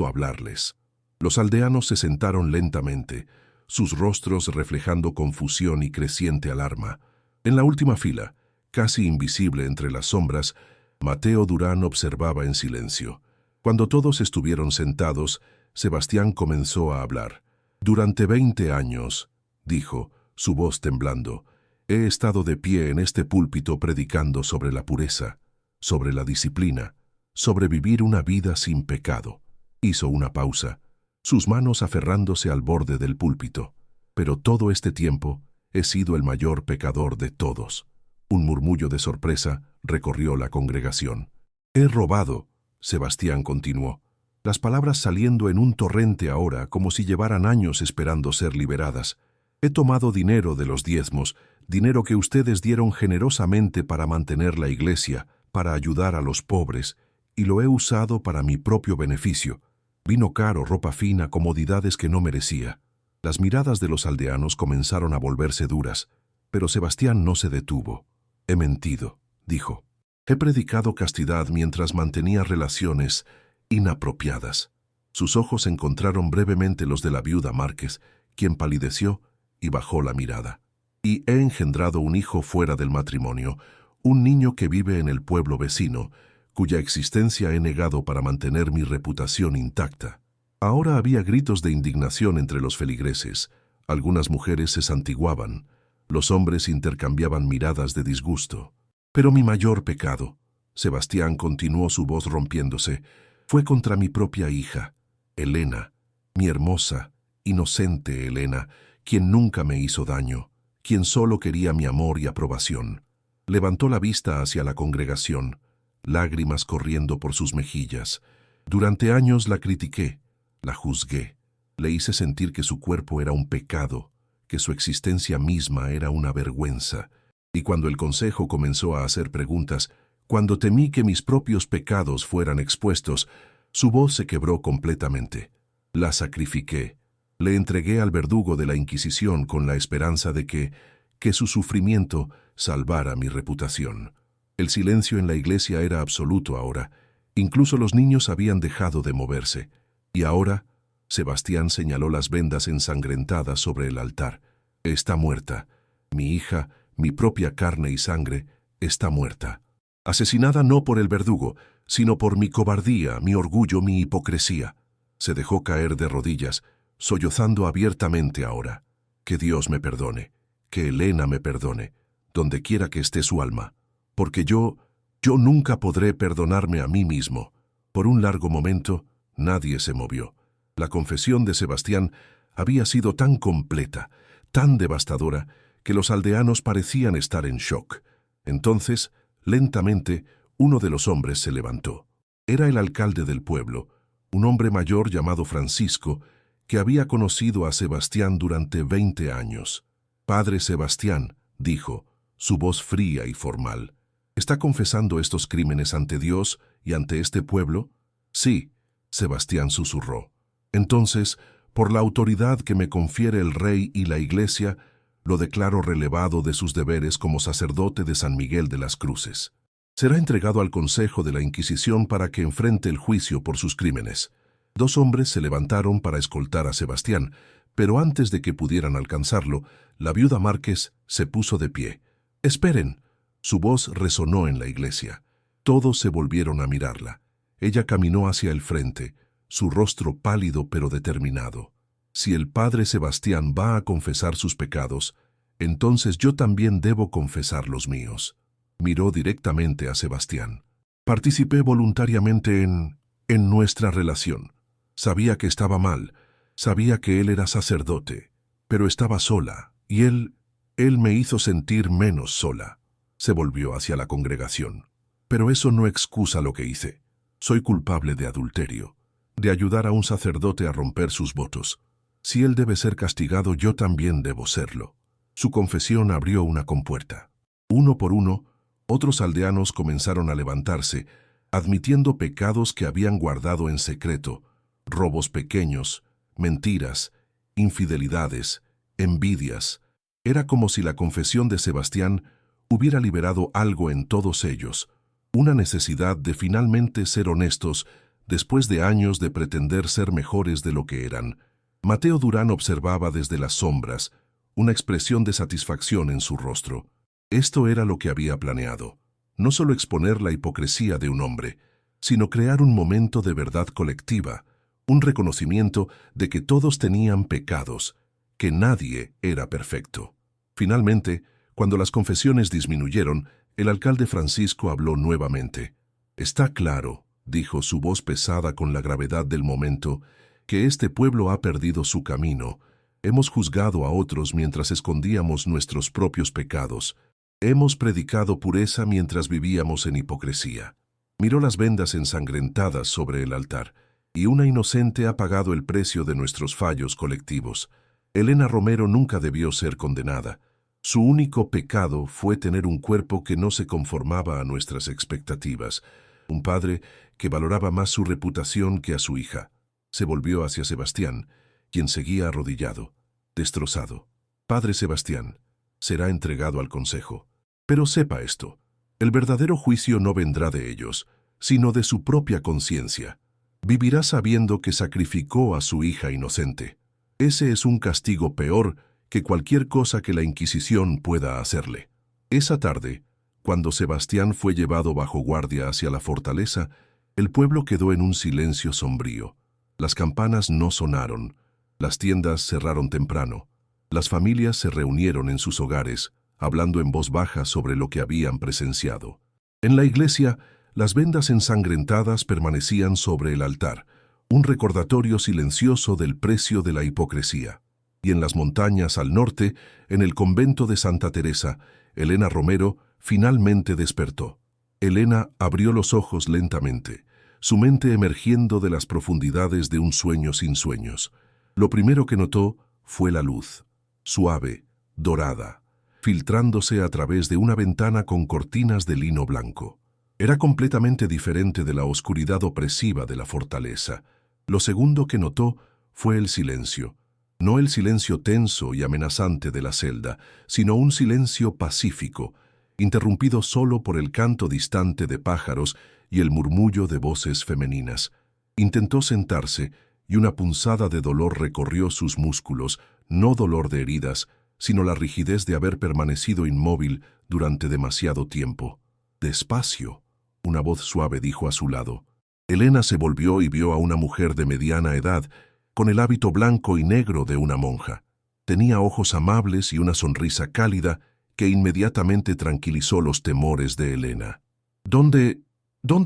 hablarles». Los aldeanos se sentaron lentamente, sus rostros reflejando confusión y creciente alarma. En la última fila, casi invisible entre las sombras, Mateo Durán observaba en silencio. Cuando todos estuvieron sentados, Sebastián comenzó a hablar. «Durante 20 años», dijo, su voz temblando, «he estado de pie en este púlpito predicando sobre la pureza, sobre la disciplina, sobre vivir una vida sin pecado». Hizo una pausa, sus manos aferrándose al borde del púlpito. «Pero todo este tiempo he sido el mayor pecador de todos». Un murmullo de sorpresa recorrió la congregación. «He robado», Sebastián continuó, las palabras saliendo en un torrente ahora como si llevaran años esperando ser liberadas. «He tomado dinero de los diezmos, dinero que ustedes dieron generosamente para mantener la iglesia, para ayudar a los pobres, y lo he usado para mi propio beneficio. Vino caro, ropa fina, comodidades que no merecía». Las miradas de los aldeanos comenzaron a volverse duras, pero Sebastián no se detuvo. «He mentido», dijo. «He predicado castidad mientras mantenía relaciones inapropiadas». Sus ojos encontraron brevemente los de la viuda Márquez, quien palideció y bajó la mirada. «Y he engendrado un hijo fuera del matrimonio, un niño que vive en el pueblo vecino, cuya existencia he negado para mantener mi reputación intacta». Ahora había gritos de indignación entre los feligreses. Algunas mujeres se santiguaban. Los hombres intercambiaban miradas de disgusto. «Pero mi mayor pecado», Sebastián continuó, su voz rompiéndose, «fue contra mi propia hija, Elena, mi hermosa, inocente Elena, quien nunca me hizo daño, quien solo quería mi amor y aprobación». Levantó la vista hacia la congregación, lágrimas corriendo por sus mejillas. «Durante años la critiqué, la juzgué, le hice sentir que su cuerpo era un pecado, que su existencia misma era una vergüenza. Y cuando el consejo comenzó a hacer preguntas, cuando temí que mis propios pecados fueran expuestos, su voz se quebró completamente. La sacrifiqué, le entregué al verdugo de la Inquisición con la esperanza de que su sufrimiento salvara mi reputación». El silencio en la iglesia era absoluto ahora. Incluso los niños habían dejado de moverse. Y ahora, Sebastián señaló las vendas ensangrentadas sobre el altar. Está muerta. Mi hija, mi propia carne y sangre, está muerta. Asesinada no por el verdugo, sino por mi cobardía, mi orgullo, mi hipocresía. Se dejó caer de rodillas, sollozando abiertamente ahora. Que Dios me perdone, que Elena me perdone, donde quiera que esté su alma. Porque yo nunca podré perdonarme a mí mismo. Por un largo momento, nadie se movió. La confesión de Sebastián había sido tan completa, tan devastadora, que los aldeanos parecían estar en shock. Entonces, lentamente, uno de los hombres se levantó. Era el alcalde del pueblo, un hombre mayor llamado Francisco, que había conocido a Sebastián durante 20 años. «Padre Sebastián», dijo, su voz fría y formal, «¿está confesando estos crímenes ante Dios y ante este pueblo?» «Sí», Sebastián susurró. «Entonces, por la autoridad que me confiere el rey y la iglesia, lo declaro relevado de sus deberes como sacerdote de San Miguel de las Cruces. Será entregado al Consejo de la Inquisición para que enfrente el juicio por sus crímenes». Dos hombres se levantaron para escoltar a Sebastián, pero antes de que pudieran alcanzarlo, la viuda Márquez se puso de pie. «¡Esperen!». Su voz resonó en la iglesia. Todos se volvieron a mirarla. Ella caminó hacia el frente, su rostro pálido pero determinado. «Si el padre Sebastián va a confesar sus pecados, entonces yo también debo confesar los míos». Miró directamente a Sebastián. «Participé voluntariamente en nuestra relación. Sabía que estaba mal, sabía que él era sacerdote, pero estaba sola, y él me hizo sentir menos sola». Se volvió hacia la congregación. «Pero eso no excusa lo que hice. Soy culpable de adulterio, de ayudar a un sacerdote a romper sus votos. Si él debe ser castigado, yo también debo serlo». Su confesión abrió una compuerta. Uno por uno, otros aldeanos comenzaron a levantarse, admitiendo pecados que habían guardado en secreto, robos pequeños, mentiras, infidelidades, envidias. Era como si la confesión de Sebastián hubiera liberado algo en todos ellos, una necesidad de finalmente ser honestos después de años de pretender ser mejores de lo que eran. Mateo Durán observaba desde las sombras, una expresión de satisfacción en su rostro. Esto era lo que había planeado. No solo exponer la hipocresía de un hombre, sino crear un momento de verdad colectiva, un reconocimiento de que todos tenían pecados, que nadie era perfecto. Finalmente, cuando las confesiones disminuyeron, el alcalde Francisco habló nuevamente. «Está claro», dijo su voz pesada con la gravedad del momento, «que este pueblo ha perdido su camino. Hemos juzgado a otros mientras escondíamos nuestros propios pecados. Hemos predicado pureza mientras vivíamos en hipocresía». Miró las vendas ensangrentadas sobre el altar, y una inocente ha pagado el precio de nuestros fallos colectivos. Elena Romero nunca debió ser condenada. Su único pecado fue tener un cuerpo que no se conformaba a nuestras expectativas, un padre que valoraba más su reputación que a su hija. Se volvió hacia Sebastián, quien seguía arrodillado, destrozado. «Padre Sebastián, será entregado al consejo. Pero sepa esto, el verdadero juicio no vendrá de ellos, sino de su propia conciencia. Vivirá sabiendo que sacrificó a su hija inocente. Ese es un castigo peor que cualquier cosa que la Inquisición pueda hacerle». Esa tarde, cuando Sebastián fue llevado bajo guardia hacia la fortaleza, el pueblo quedó en un silencio sombrío. Las campanas no sonaron, las tiendas cerraron temprano, las familias se reunieron en sus hogares, hablando en voz baja sobre lo que habían presenciado. En la iglesia, las vendas ensangrentadas permanecían sobre el altar, un recordatorio silencioso del precio de la hipocresía. Y en las montañas al norte, en el convento de Santa Teresa, Elena Romero finalmente despertó. Elena abrió los ojos lentamente, su mente emergiendo de las profundidades de un sueño sin sueños. Lo primero que notó fue la luz, suave, dorada, filtrándose a través de una ventana con cortinas de lino blanco. Era completamente diferente de la oscuridad opresiva de la fortaleza. Lo segundo que notó fue el silencio. No el silencio tenso y amenazante de la celda, sino un silencio pacífico, interrumpido solo por el canto distante de pájaros y el murmullo de voces femeninas. Intentó sentarse y una punzada de dolor recorrió sus músculos, no dolor de heridas, sino la rigidez de haber permanecido inmóvil durante demasiado tiempo. «Despacio», una voz suave dijo a su lado. Elena se volvió y vio a una mujer de mediana edad, con el hábito blanco y negro de una monja. Tenía ojos amables y una sonrisa cálida que inmediatamente tranquilizó los temores de Elena. «¿Dónde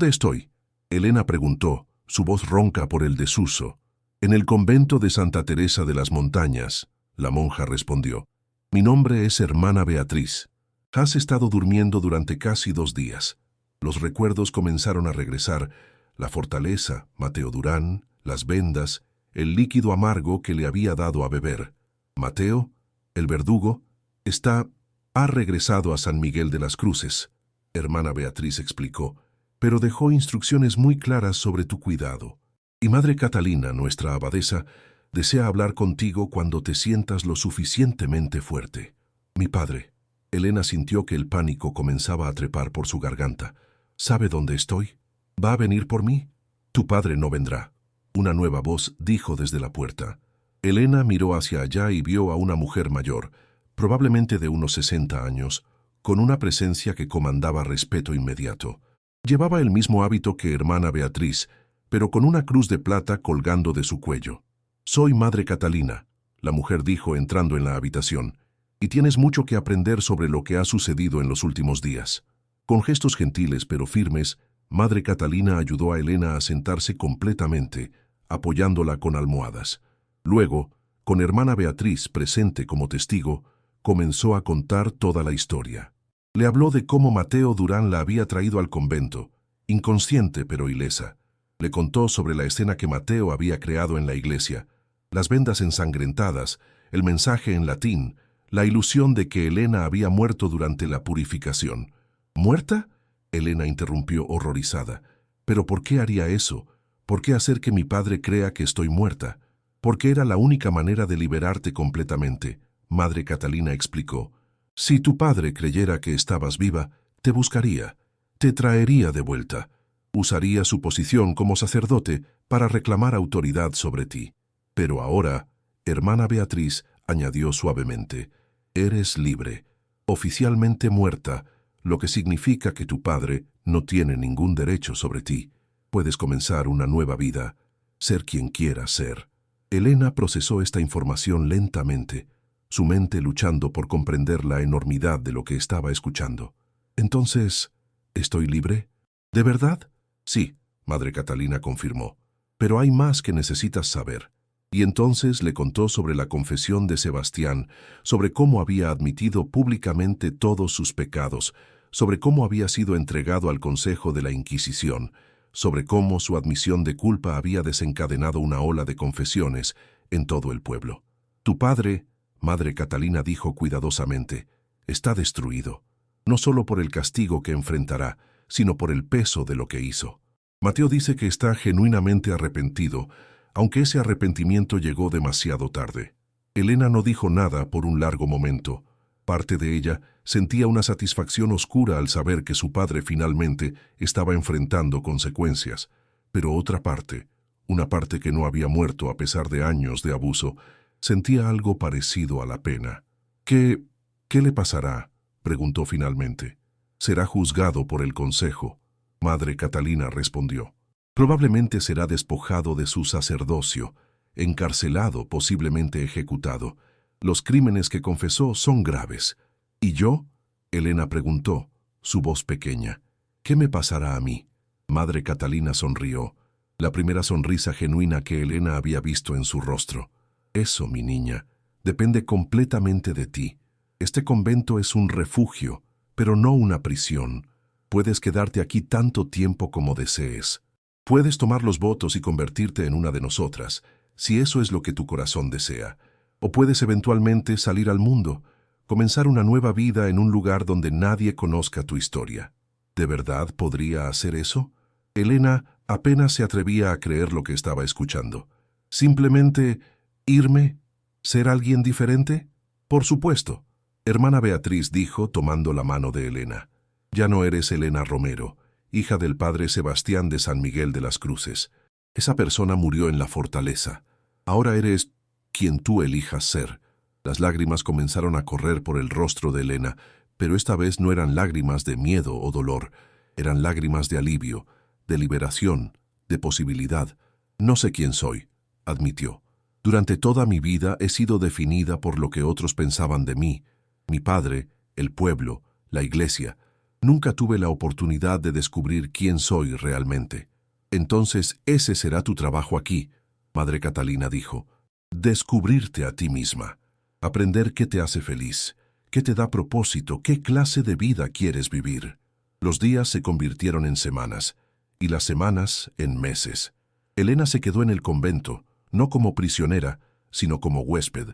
estoy?», Elena preguntó, su voz ronca por el desuso. «En el convento de Santa Teresa de las Montañas», la monja respondió. «Mi nombre es hermana Beatriz. Has estado durmiendo durante casi 2 días. Los recuerdos comenzaron a regresar, la fortaleza, Mateo Durán, las vendas, el líquido amargo que le había dado a beber. Mateo, el verdugo, ha regresado a San Miguel de las Cruces», hermana Beatriz explicó, «pero dejó instrucciones muy claras sobre tu cuidado. Y Madre Catalina, nuestra abadesa, desea hablar contigo cuando te sientas lo suficientemente fuerte». «Mi padre». Elena sintió que el pánico comenzaba a trepar por su garganta. «¿Sabe dónde estoy? ¿Va a venir por mí?» «Tu padre no vendrá», una nueva voz dijo desde la puerta. Elena miró hacia allá y vio a una mujer mayor, probablemente de unos 60 años, con una presencia que comandaba respeto inmediato. Llevaba el mismo hábito que hermana Beatriz, pero con una cruz de plata colgando de su cuello. «Soy Madre Catalina», la mujer dijo entrando en la habitación, «y tienes mucho que aprender sobre lo que ha sucedido en los últimos días». Con gestos gentiles pero firmes, Madre Catalina ayudó a Elena a sentarse completamente, apoyándola con almohadas. Luego, con hermana Beatriz presente como testigo, comenzó a contar toda la historia. Le habló de cómo Mateo Durán la había traído al convento, inconsciente pero ilesa. Le contó sobre la escena que Mateo había creado en la iglesia, las vendas ensangrentadas, el mensaje en latín, la ilusión de que Elena había muerto durante la purificación. «¿Muerta?», Elena interrumpió horrorizada. «¿Pero por qué haría eso? ¿Por qué hacer que mi padre crea que estoy muerta?» «Porque era la única manera de liberarte completamente», Madre Catalina explicó. «Si tu padre creyera que estabas viva, te buscaría, te traería de vuelta. Usaría su posición como sacerdote para reclamar autoridad sobre ti. Pero ahora», hermana Beatriz añadió suavemente, «eres libre, oficialmente muerta, lo que significa que tu padre no tiene ningún derecho sobre ti. Puedes comenzar una nueva vida, ser quien quieras ser». Elena procesó esta información lentamente, su mente luchando por comprender la enormidad de lo que estaba escuchando. «Entonces, ¿estoy libre? ¿De verdad?» «Sí», Madre Catalina confirmó, «pero hay más que necesitas saber». Y entonces le contó sobre la confesión de Sebastián, sobre cómo había admitido públicamente todos sus pecados, sobre cómo había sido entregado al Consejo de la Inquisición, sobre cómo su admisión de culpa había desencadenado una ola de confesiones en todo el pueblo. «Tu padre», Madre Catalina dijo cuidadosamente, «está destruido, no solo por el castigo que enfrentará, sino por el peso de lo que hizo. Mateo dice que está genuinamente arrepentido, aunque ese arrepentimiento llegó demasiado tarde». Elena no dijo nada por un largo momento. Parte de ella sentía una satisfacción oscura al saber que su padre finalmente estaba enfrentando consecuencias, pero otra parte, una parte que no había muerto a pesar de años de abuso, sentía algo parecido a la pena. «¿Qué le pasará?», preguntó finalmente. «Será juzgado por el consejo», Madre Catalina respondió. «Probablemente será despojado de su sacerdocio, encarcelado, posiblemente ejecutado. Los crímenes que confesó son graves». «¿Y yo?», Elena preguntó, su voz pequeña. «¿Qué me pasará a mí?». Madre Catalina sonrió, la primera sonrisa genuina que Elena había visto en su rostro. «Eso, mi niña, depende completamente de ti. Este convento es un refugio, pero no una prisión. Puedes quedarte aquí tanto tiempo como desees. Puedes tomar los votos y convertirte en una de nosotras, si eso es lo que tu corazón desea. O puedes eventualmente salir al mundo, comenzar una nueva vida en un lugar donde nadie conozca tu historia». ¿De verdad podría hacer eso? Elena apenas se atrevía a creer lo que estaba escuchando. ¿Simplemente irme? ¿Ser alguien diferente? Por supuesto, hermana Beatriz dijo tomando la mano de Elena. Ya no eres Elena Romero, hija del padre Sebastián de San Miguel de las Cruces. Esa persona murió en la fortaleza. Ahora eres quien tú elijas ser. Las lágrimas comenzaron a correr por el rostro de Elena, pero esta vez no eran lágrimas de miedo o dolor, eran lágrimas de alivio, de liberación, de posibilidad. No sé quién soy, admitió. Durante toda mi vida he sido definida por lo que otros pensaban de mí, mi padre, el pueblo, la iglesia. Nunca tuve la oportunidad de descubrir quién soy realmente. Entonces ese será tu trabajo aquí, Madre Catalina dijo. Descubrirte a ti misma. Aprender qué te hace feliz, qué te da propósito, qué clase de vida quieres vivir. Los días se convirtieron en semanas, y las semanas en meses. Elena se quedó en el convento, no como prisionera, sino como huésped,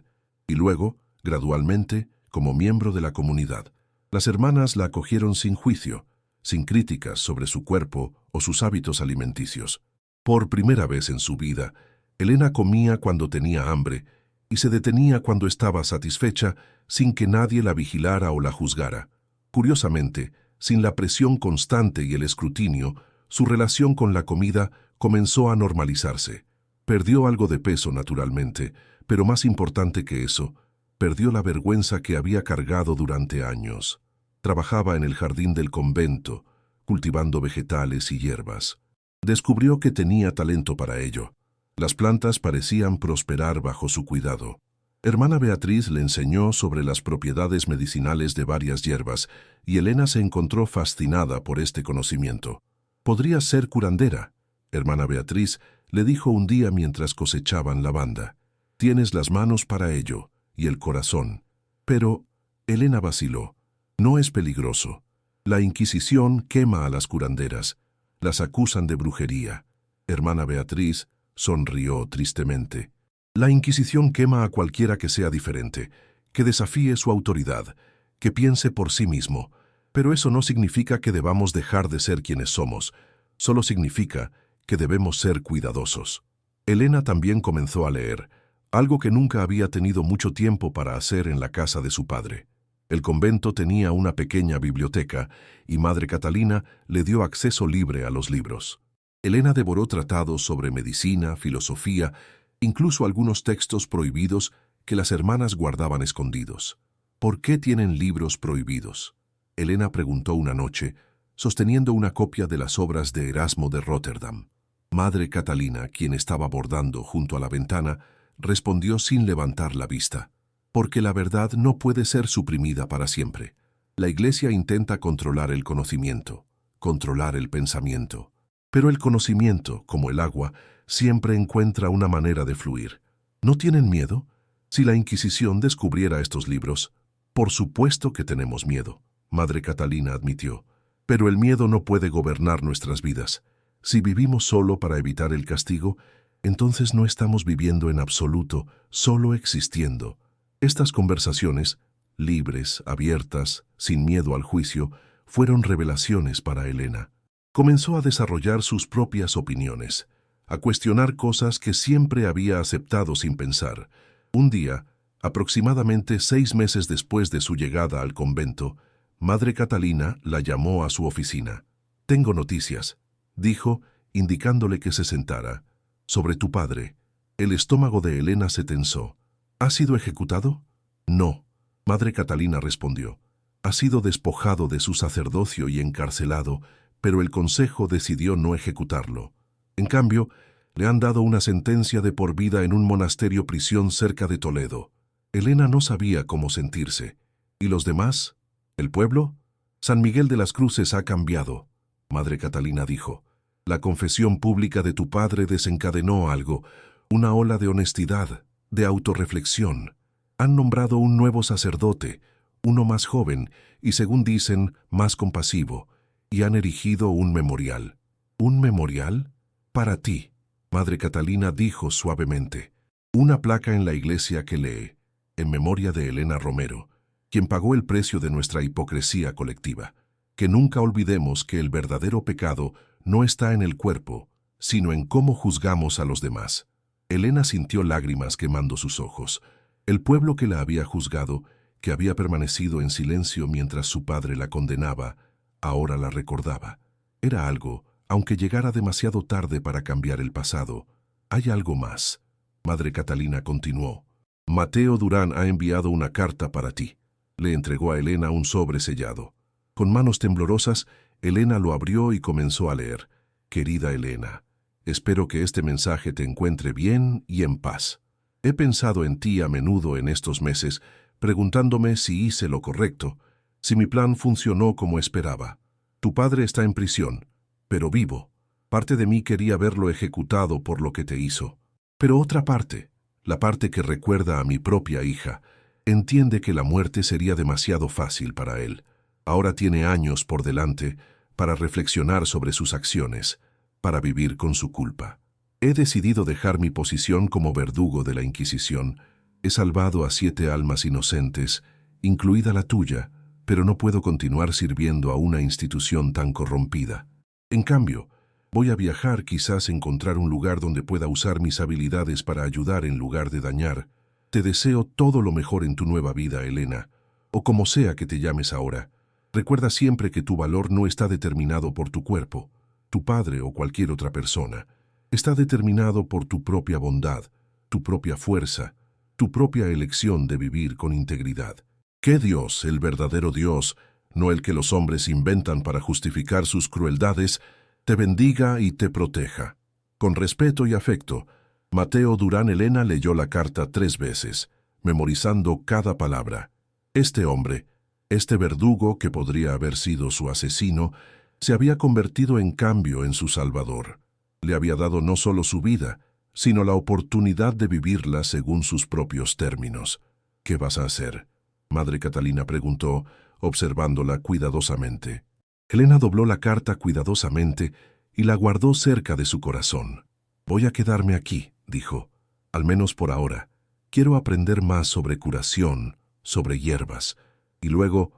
y luego, gradualmente, como miembro de la comunidad. Las hermanas la acogieron sin juicio, sin críticas sobre su cuerpo o sus hábitos alimenticios. Por primera vez en su vida, Elena comía cuando tenía hambre y se detenía cuando estaba satisfecha sin que nadie la vigilara o la juzgara. Curiosamente, sin la presión constante y el escrutinio, su relación con la comida comenzó a normalizarse. Perdió algo de peso naturalmente, pero más importante que eso, perdió la vergüenza que había cargado durante años. Trabajaba en el jardín del convento, cultivando vegetales y hierbas. Descubrió que tenía talento para ello. Las plantas parecían prosperar bajo su cuidado. Hermana Beatriz le enseñó sobre las propiedades medicinales de varias hierbas, y Elena se encontró fascinada por este conocimiento. «Podrías ser curandera», hermana Beatriz le dijo un día mientras cosechaban lavanda. «Tienes las manos para ello, y el corazón». Pero Elena vaciló. «No es peligroso. La Inquisición quema a las curanderas. Las acusan de brujería». Hermana Beatriz sonrió tristemente. «La Inquisición quema a cualquiera que sea diferente, que desafíe su autoridad, que piense por sí mismo. Pero eso no significa que debamos dejar de ser quienes somos. Solo significa que debemos ser cuidadosos». Elena también comenzó a leer, algo que nunca había tenido mucho tiempo para hacer en la casa de su padre. El convento tenía una pequeña biblioteca y Madre Catalina le dio acceso libre a los libros. Elena devoró tratados sobre medicina, filosofía, incluso algunos textos prohibidos que las hermanas guardaban escondidos. «¿Por qué tienen libros prohibidos?», Elena preguntó una noche, sosteniendo una copia de las obras de Erasmo de Róterdam. Madre Catalina, quien estaba bordando junto a la ventana, respondió sin levantar la vista. «Porque la verdad no puede ser suprimida para siempre. La Iglesia intenta controlar el conocimiento, controlar el pensamiento. Pero el conocimiento, como el agua, siempre encuentra una manera de fluir. ¿No tienen miedo? Si la Inquisición descubriera estos libros, por supuesto que tenemos miedo», Madre Catalina admitió. «Pero el miedo no puede gobernar nuestras vidas. Si vivimos solo para evitar el castigo, entonces no estamos viviendo en absoluto, solo existiendo». Estas conversaciones, libres, abiertas, sin miedo al juicio, fueron revelaciones para Elena. Comenzó a desarrollar sus propias opiniones, a cuestionar cosas que siempre había aceptado sin pensar. Un día, aproximadamente 6 meses después de su llegada al convento, Madre Catalina la llamó a su oficina. «Tengo noticias», dijo, indicándole que se sentara. «Sobre tu padre». El estómago de Elena se tensó. «¿Ha sido ejecutado?». «No», Madre Catalina respondió. «Ha sido despojado de su sacerdocio y encarcelado, pero el consejo decidió no ejecutarlo. En cambio, le han dado una sentencia de por vida en un monasterio prisión cerca de Toledo». Elena no sabía cómo sentirse. ¿Y los demás? ¿El pueblo? «San Miguel de las Cruces ha cambiado», Madre Catalina dijo. «La confesión pública de tu padre desencadenó algo, una ola de honestidad, de autorreflexión. Han nombrado un nuevo sacerdote, uno más joven y, según dicen, más compasivo, y han erigido un memorial». «¿Un memorial?» «Para ti», Madre Catalina dijo suavemente. «Una placa en la iglesia que lee, en memoria de Elena Romero, quien pagó el precio de nuestra hipocresía colectiva. Que nunca olvidemos que el verdadero pecado no está en el cuerpo, sino en cómo juzgamos a los demás». Elena sintió lágrimas quemando sus ojos. El pueblo que la había juzgado, que había permanecido en silencio mientras su padre la condenaba, ahora la recordaba. Era algo, aunque llegara demasiado tarde para cambiar el pasado. «Hay algo más», Madre Catalina continuó. Mateo Durán ha enviado una carta para ti. Le entregó a Elena un sobre sellado. Con manos temblorosas, Elena lo abrió y comenzó a leer. Querida Elena, espero que este mensaje te encuentre bien y en paz. He pensado en ti a menudo en estos meses, preguntándome si hice lo correcto, si mi plan funcionó como esperaba. Tu padre está en prisión, pero vivo. Parte de mí quería verlo ejecutado por lo que te hizo. Pero otra parte, la parte que recuerda a mi propia hija, entiende que la muerte sería demasiado fácil para él. Ahora tiene años por delante para reflexionar sobre sus acciones, para vivir con su culpa. He decidido dejar mi posición como verdugo de la Inquisición. He salvado a 7 almas inocentes, incluida la tuya, pero no puedo continuar sirviendo a una institución tan corrompida. En cambio, voy a viajar, quizás encontrar un lugar donde pueda usar mis habilidades para ayudar en lugar de dañar. Te deseo todo lo mejor en tu nueva vida, Elena, o como sea que te llames ahora. Recuerda siempre que tu valor no está determinado por tu cuerpo, tu padre o cualquier otra persona. Está determinado por tu propia bondad, tu propia fuerza, tu propia elección de vivir con integridad. Que Dios, el verdadero Dios, no el que los hombres inventan para justificar sus crueldades, te bendiga y te proteja. Con respeto y afecto, Mateo Durán. Elena leyó la carta 3 veces, memorizando cada palabra. Este hombre, este verdugo que podría haber sido su asesino, se había convertido en cambio en su salvador. Le había dado no solo su vida, sino la oportunidad de vivirla según sus propios términos. ¿Qué vas a hacer?, Madre Catalina preguntó, observándola cuidadosamente. Elena dobló la carta cuidadosamente y la guardó cerca de su corazón. Voy a quedarme aquí, dijo, al menos por ahora. Quiero aprender más sobre curación, sobre hierbas, y luego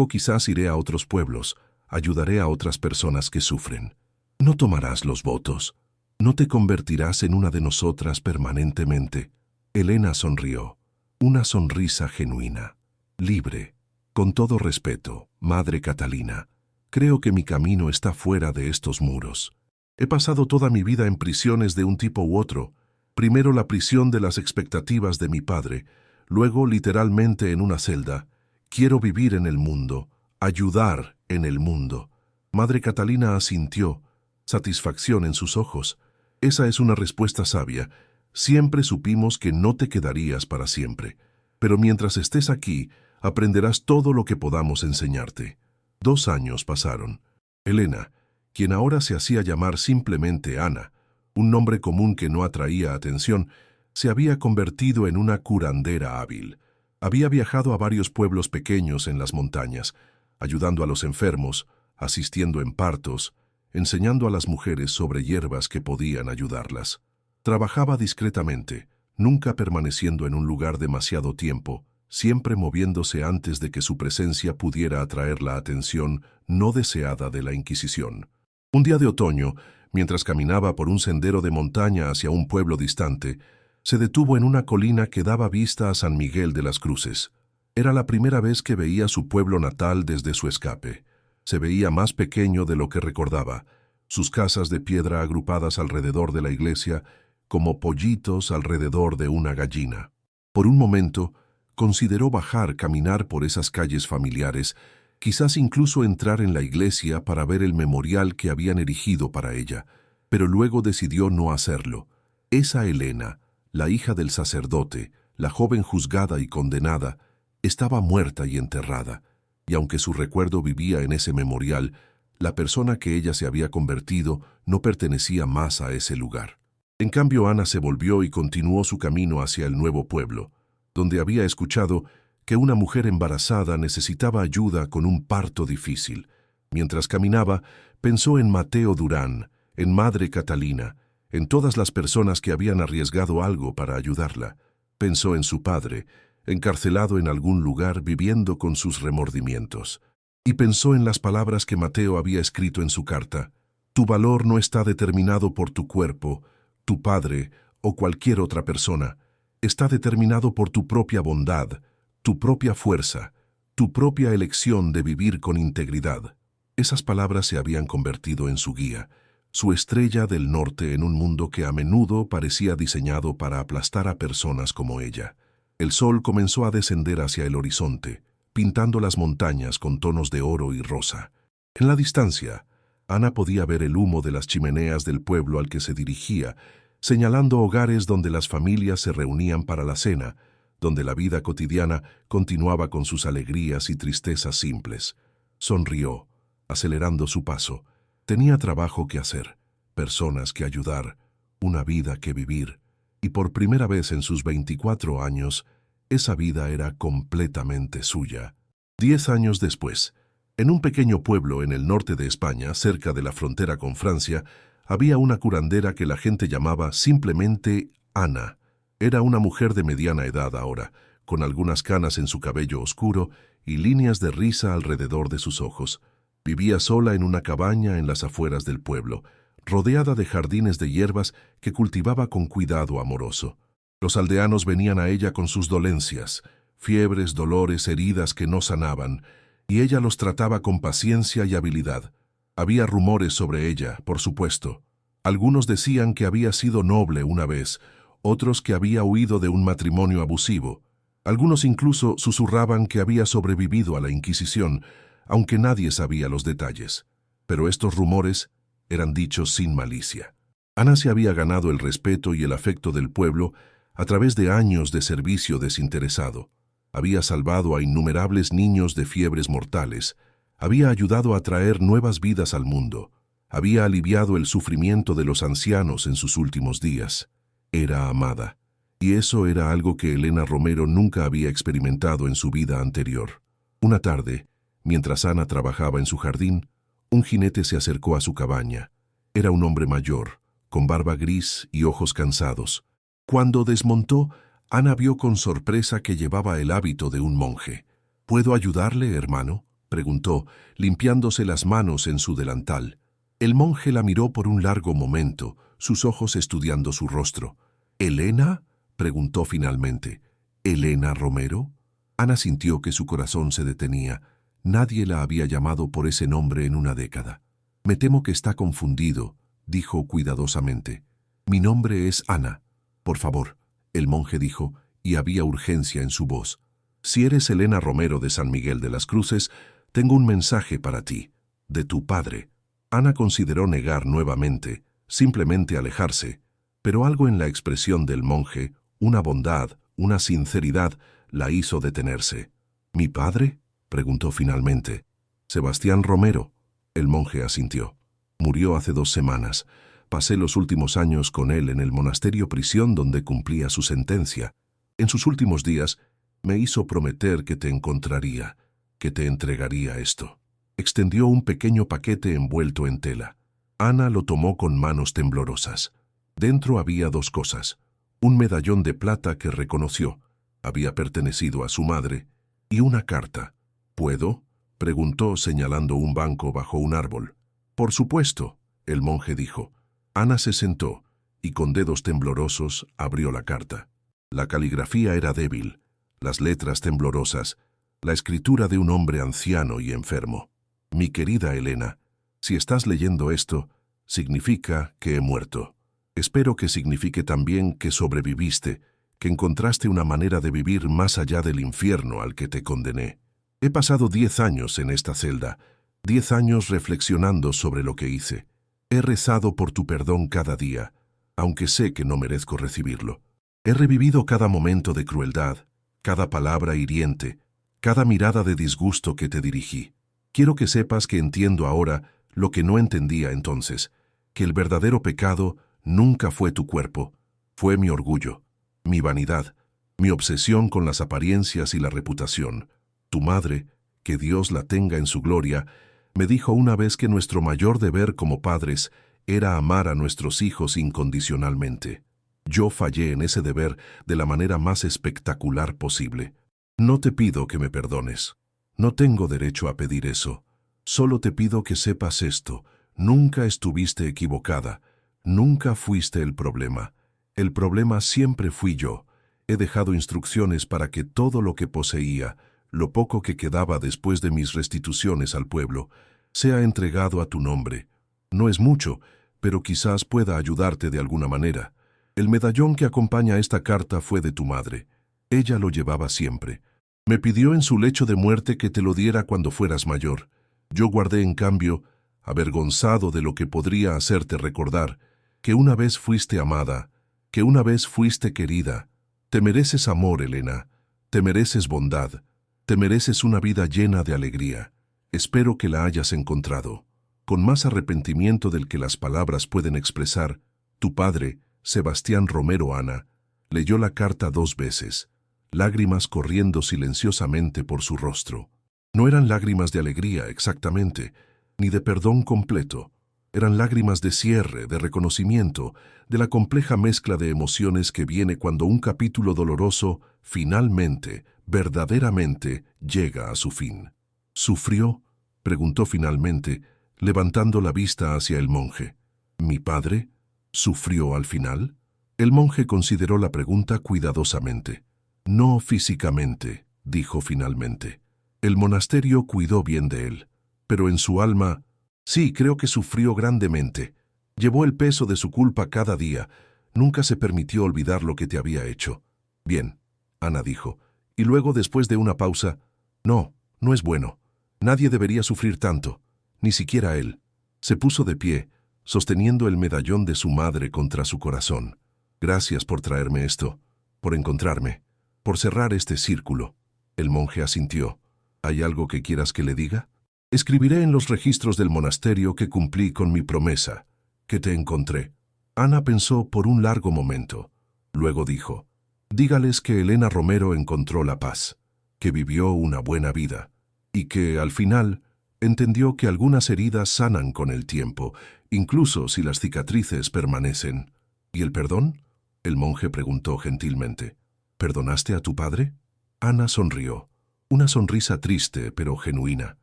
quizás iré a otros pueblos, ayudaré a otras personas que sufren. No tomarás los votos. No te convertirás en una de nosotras permanentemente. Elena sonrió, una sonrisa genuina, libre. Con todo respeto, Madre Catalina, creo que mi camino está fuera de estos muros. He pasado toda mi vida en prisiones de un tipo u otro. Primero la prisión de las expectativas de mi padre, luego literalmente en una celda. Quiero vivir en el mundo, ayudar en el mundo. Madre Catalina asintió, satisfacción en sus ojos. Esa es una respuesta sabia. Siempre supimos que no te quedarías para siempre. Pero mientras estés aquí, aprenderás todo lo que podamos enseñarte. 2 años pasaron. Elena, quien ahora se hacía llamar simplemente Ana, un nombre común que no atraía atención, se había convertido en una curandera hábil. Había viajado a varios pueblos pequeños en las montañas, ayudando a los enfermos, asistiendo en partos, enseñando a las mujeres sobre hierbas que podían ayudarlas. Trabajaba discretamente, nunca permaneciendo en un lugar demasiado tiempo, siempre moviéndose antes de que su presencia pudiera atraer la atención no deseada de la Inquisición. Un día de otoño, mientras caminaba por un sendero de montaña hacia un pueblo distante, se detuvo en una colina que daba vista a San Miguel de las Cruces. Era la primera vez que veía su pueblo natal desde su escape. Se veía más pequeño de lo que recordaba, sus casas de piedra agrupadas alrededor de la iglesia como pollitos alrededor de una gallina. Por un momento, consideró caminar por esas calles familiares, quizás incluso entrar en la iglesia para ver el memorial que habían erigido para ella, pero luego decidió no hacerlo. Esa Elena, la hija del sacerdote, la joven juzgada y condenada, estaba muerta y enterrada, y aunque su recuerdo vivía en ese memorial, la persona que ella se había convertido no pertenecía más a ese lugar. En cambio, Ana se volvió y continuó su camino hacia el nuevo pueblo, donde había escuchado que una mujer embarazada necesitaba ayuda con un parto difícil. Mientras caminaba, pensó en Mateo Durán, en Madre Catalina, en todas las personas que habían arriesgado algo para ayudarla. Pensó en su padre, encarcelado en algún lugar viviendo con sus remordimientos. Y pensó en las palabras que Mateo había escrito en su carta. Tu valor no está determinado por tu cuerpo, tu padre o cualquier otra persona. Está determinado por tu propia bondad, tu propia fuerza, tu propia elección de vivir con integridad. Esas palabras se habían convertido en su guía, su estrella del norte en un mundo que a menudo parecía diseñado para aplastar a personas como ella. El sol comenzó a descender hacia el horizonte, pintando las montañas con tonos de oro y rosa. En la distancia, Ana podía ver el humo de las chimeneas del pueblo al que se dirigía, señalando hogares donde las familias se reunían para la cena, donde la vida cotidiana continuaba con sus alegrías y tristezas simples. Sonrió, acelerando su paso. Tenía trabajo que hacer, personas que ayudar, una vida que vivir, y por primera vez en sus 24 años, esa vida era completamente suya. 10 años después, en un pequeño pueblo en el norte de España, cerca de la frontera con Francia, había una curandera que la gente llamaba simplemente Ana. Era una mujer de mediana edad ahora, con algunas canas en su cabello oscuro y líneas de risa alrededor de sus ojos. Vivía sola en una cabaña en las afueras del pueblo, rodeada de jardines de hierbas que cultivaba con cuidado amoroso. Los aldeanos venían a ella con sus dolencias, fiebres, dolores, heridas que no sanaban, y ella los trataba con paciencia y habilidad. Había rumores sobre ella, por supuesto. Algunos decían que había sido noble una vez, otros que había huido de un matrimonio abusivo. Algunos incluso susurraban que había sobrevivido a la Inquisición, aunque nadie sabía los detalles. Pero estos rumores eran dichos sin malicia. Ana se había ganado el respeto y el afecto del pueblo a través de años de servicio desinteresado. Había salvado a innumerables niños de fiebres mortales, había ayudado a traer nuevas vidas al mundo, había aliviado el sufrimiento de los ancianos en sus últimos días. Era amada, y eso era algo que Elena Romero nunca había experimentado en su vida anterior. Una tarde, mientras Ana trabajaba en su jardín, un jinete se acercó a su cabaña. Era un hombre mayor, con barba gris y ojos cansados. Cuando desmontó, Ana vio con sorpresa que llevaba el hábito de un monje. «¿Puedo ayudarle, hermano?», preguntó, limpiándose las manos en su delantal. El monje la miró por un largo momento, sus ojos estudiando su rostro. «¿Elena?», preguntó finalmente. «¿Elena Romero?». Ana sintió que su corazón se detenía. Nadie la había llamado por ese nombre en una década. «Me temo que está confundido», dijo cuidadosamente. «Mi nombre es Ana. Por favor», el monje dijo, y había urgencia en su voz. «Si eres Elena Romero de San Miguel de las Cruces, tengo un mensaje para ti, de tu padre». Ana consideró negar nuevamente, simplemente alejarse, pero algo en la expresión del monje, una bondad, una sinceridad, la hizo detenerse. «¿Mi padre?», preguntó finalmente. «Sebastián Romero», el monje asintió. «Murió hace 2 semanas. Pasé los últimos años con él en el monasterio prisión donde cumplía su sentencia. En sus últimos días me hizo prometer que te encontraría, que te entregaría esto». Extendió un pequeño paquete envuelto en tela. Ana lo tomó con manos temblorosas. Dentro había 2 cosas. Un medallón de plata que reconoció, había pertenecido a su madre, y una carta. «¿Puedo?», preguntó señalando un banco bajo un árbol. «Por supuesto», el monje dijo. Ana se sentó y con dedos temblorosos abrió la carta. La caligrafía era débil, las letras temblorosas, la escritura de un hombre anciano y enfermo. «Mi querida Elena, si estás leyendo esto, significa que he muerto. Espero que signifique también que sobreviviste, que encontraste una manera de vivir más allá del infierno al que te condené. He pasado 10 años en esta celda, 10 años reflexionando sobre lo que hice. He rezado por tu perdón cada día, aunque sé que no merezco recibirlo. He revivido cada momento de crueldad, cada palabra hiriente, cada mirada de disgusto que te dirigí. Quiero que sepas que entiendo ahora lo que no entendía entonces, que el verdadero pecado nunca fue tu cuerpo, fue mi orgullo, mi vanidad, mi obsesión con las apariencias y la reputación. Tu madre, que Dios la tenga en su gloria, me dijo una vez que nuestro mayor deber como padres era amar a nuestros hijos incondicionalmente. Yo fallé en ese deber de la manera más espectacular posible. No te pido que me perdones. No tengo derecho a pedir eso. Solo te pido que sepas esto. Nunca estuviste equivocada. Nunca fuiste el problema. El problema siempre fui yo. He dejado instrucciones para que todo lo que poseía, lo poco que quedaba después de mis restituciones al pueblo, sea entregado a tu nombre. No es mucho, pero quizás pueda ayudarte de alguna manera. El medallón que acompaña esta carta fue de tu madre. Ella lo llevaba siempre. Me pidió en su lecho de muerte que te lo diera cuando fueras mayor. Yo guardé, en cambio, avergonzado de lo que podría hacerte recordar, que una vez fuiste amada, que una vez fuiste querida. Te mereces amor, Elena. Te mereces bondad. Te mereces una vida llena de alegría. Espero que la hayas encontrado. Con más arrepentimiento del que las palabras pueden expresar, tu padre, Sebastián Romero Ana, leyó la carta 2 veces, lágrimas corriendo silenciosamente por su rostro. No eran lágrimas de alegría, exactamente, ni de perdón completo. Eran lágrimas de cierre, de reconocimiento, de la compleja mezcla de emociones que viene cuando un capítulo doloroso, finalmente, verdaderamente, llega a su fin. ¿Sufrió?, preguntó finalmente, levantando la vista hacia el monje. ¿Mi padre sufrió al final? El monje consideró la pregunta cuidadosamente. No físicamente, dijo finalmente. El monasterio cuidó bien de él, pero en su alma, sí, creo que sufrió grandemente. Llevó el peso de su culpa cada día. Nunca se permitió olvidar lo que te había hecho. Bien, Ana dijo, y luego, después de una pausa, no, no es bueno. Nadie debería sufrir tanto, ni siquiera él. Se puso de pie, sosteniendo el medallón de su madre contra su corazón. Gracias por traerme esto, por encontrarme, por cerrar este círculo. El monje asintió. ¿Hay algo que quieras que le diga? Escribiré en los registros del monasterio que cumplí con mi promesa, que te encontré. Ana pensó por un largo momento. Luego dijo, dígales que Elena Romero encontró la paz, que vivió una buena vida, y que, al final, entendió que algunas heridas sanan con el tiempo, incluso si las cicatrices permanecen. ¿Y el perdón?, el monje preguntó gentilmente. ¿Perdonaste a tu padre? Ana sonrió, una sonrisa triste pero genuina.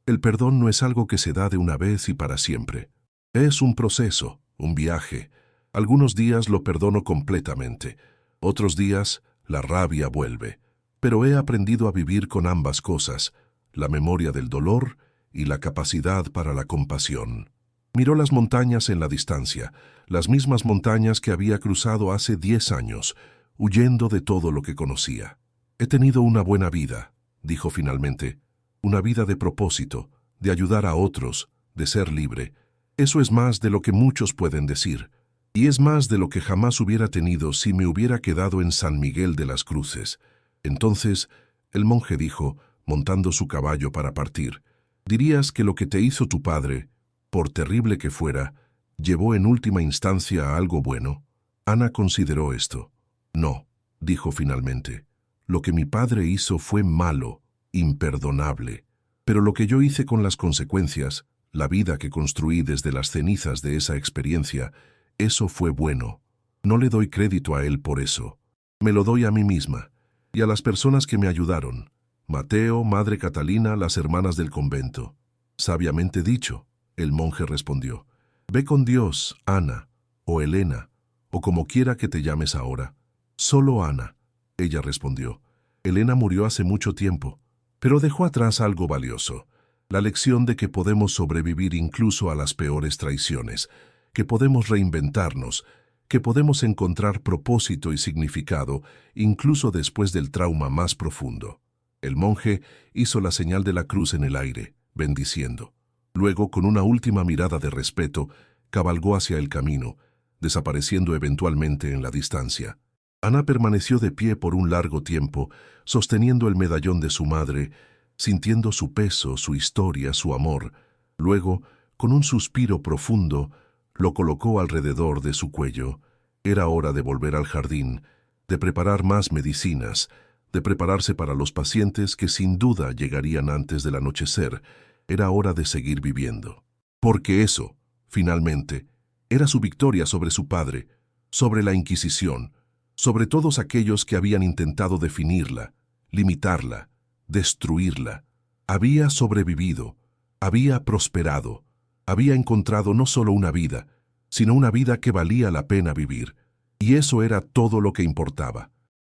El perdón no es algo que se da de una vez y para siempre. Es un proceso, un viaje. Algunos días lo perdono completamente, otros días la rabia vuelve. Pero he aprendido a vivir con ambas cosas, la memoria del dolor y la capacidad para la compasión. Miró las montañas en la distancia, las mismas montañas que había cruzado hace 10 años, huyendo de todo lo que conocía. He tenido una buena vida, dijo finalmente, una vida de propósito, de ayudar a otros, de ser libre. Eso es más de lo que muchos pueden decir, y es más de lo que jamás hubiera tenido si me hubiera quedado en San Miguel de las Cruces. Entonces, el monje dijo, montando su caballo para partir, ¿dirías que lo que te hizo tu padre, por terrible que fuera, llevó en última instancia a algo bueno? Ana consideró esto. No, dijo finalmente. Lo que mi padre hizo fue malo, imperdonable. Pero lo que yo hice con las consecuencias, la vida que construí desde las cenizas de esa experiencia, eso fue bueno. No le doy crédito a él por eso. Me lo doy a mí misma y a las personas que me ayudaron. Mateo, Madre Catalina, las hermanas del convento. Sabiamente dicho, el monje respondió. Ve con Dios, Ana, o Elena, o como quiera que te llames ahora. Solo Ana, ella respondió. Elena murió hace mucho tiempo, pero dejó atrás algo valioso, la lección de que podemos sobrevivir incluso a las peores traiciones, que podemos reinventarnos, que podemos encontrar propósito y significado incluso después del trauma más profundo. El monje hizo la señal de la cruz en el aire, bendiciendo. Luego, con una última mirada de respeto, cabalgó hacia el camino, desapareciendo eventualmente en la distancia. Ana permaneció de pie por un largo tiempo, sosteniendo el medallón de su madre, sintiendo su peso, su historia, su amor. Luego, con un suspiro profundo, lo colocó alrededor de su cuello. Era hora de volver al jardín, de preparar más medicinas, de prepararse para los pacientes que sin duda llegarían antes del anochecer. Era hora de seguir viviendo. Porque eso, finalmente, era su victoria sobre su padre, sobre la Inquisición, sobre todos aquellos que habían intentado definirla, limitarla, destruirla. Había sobrevivido, había prosperado, había encontrado no solo una vida, sino una vida que valía la pena vivir. Y eso era todo lo que importaba.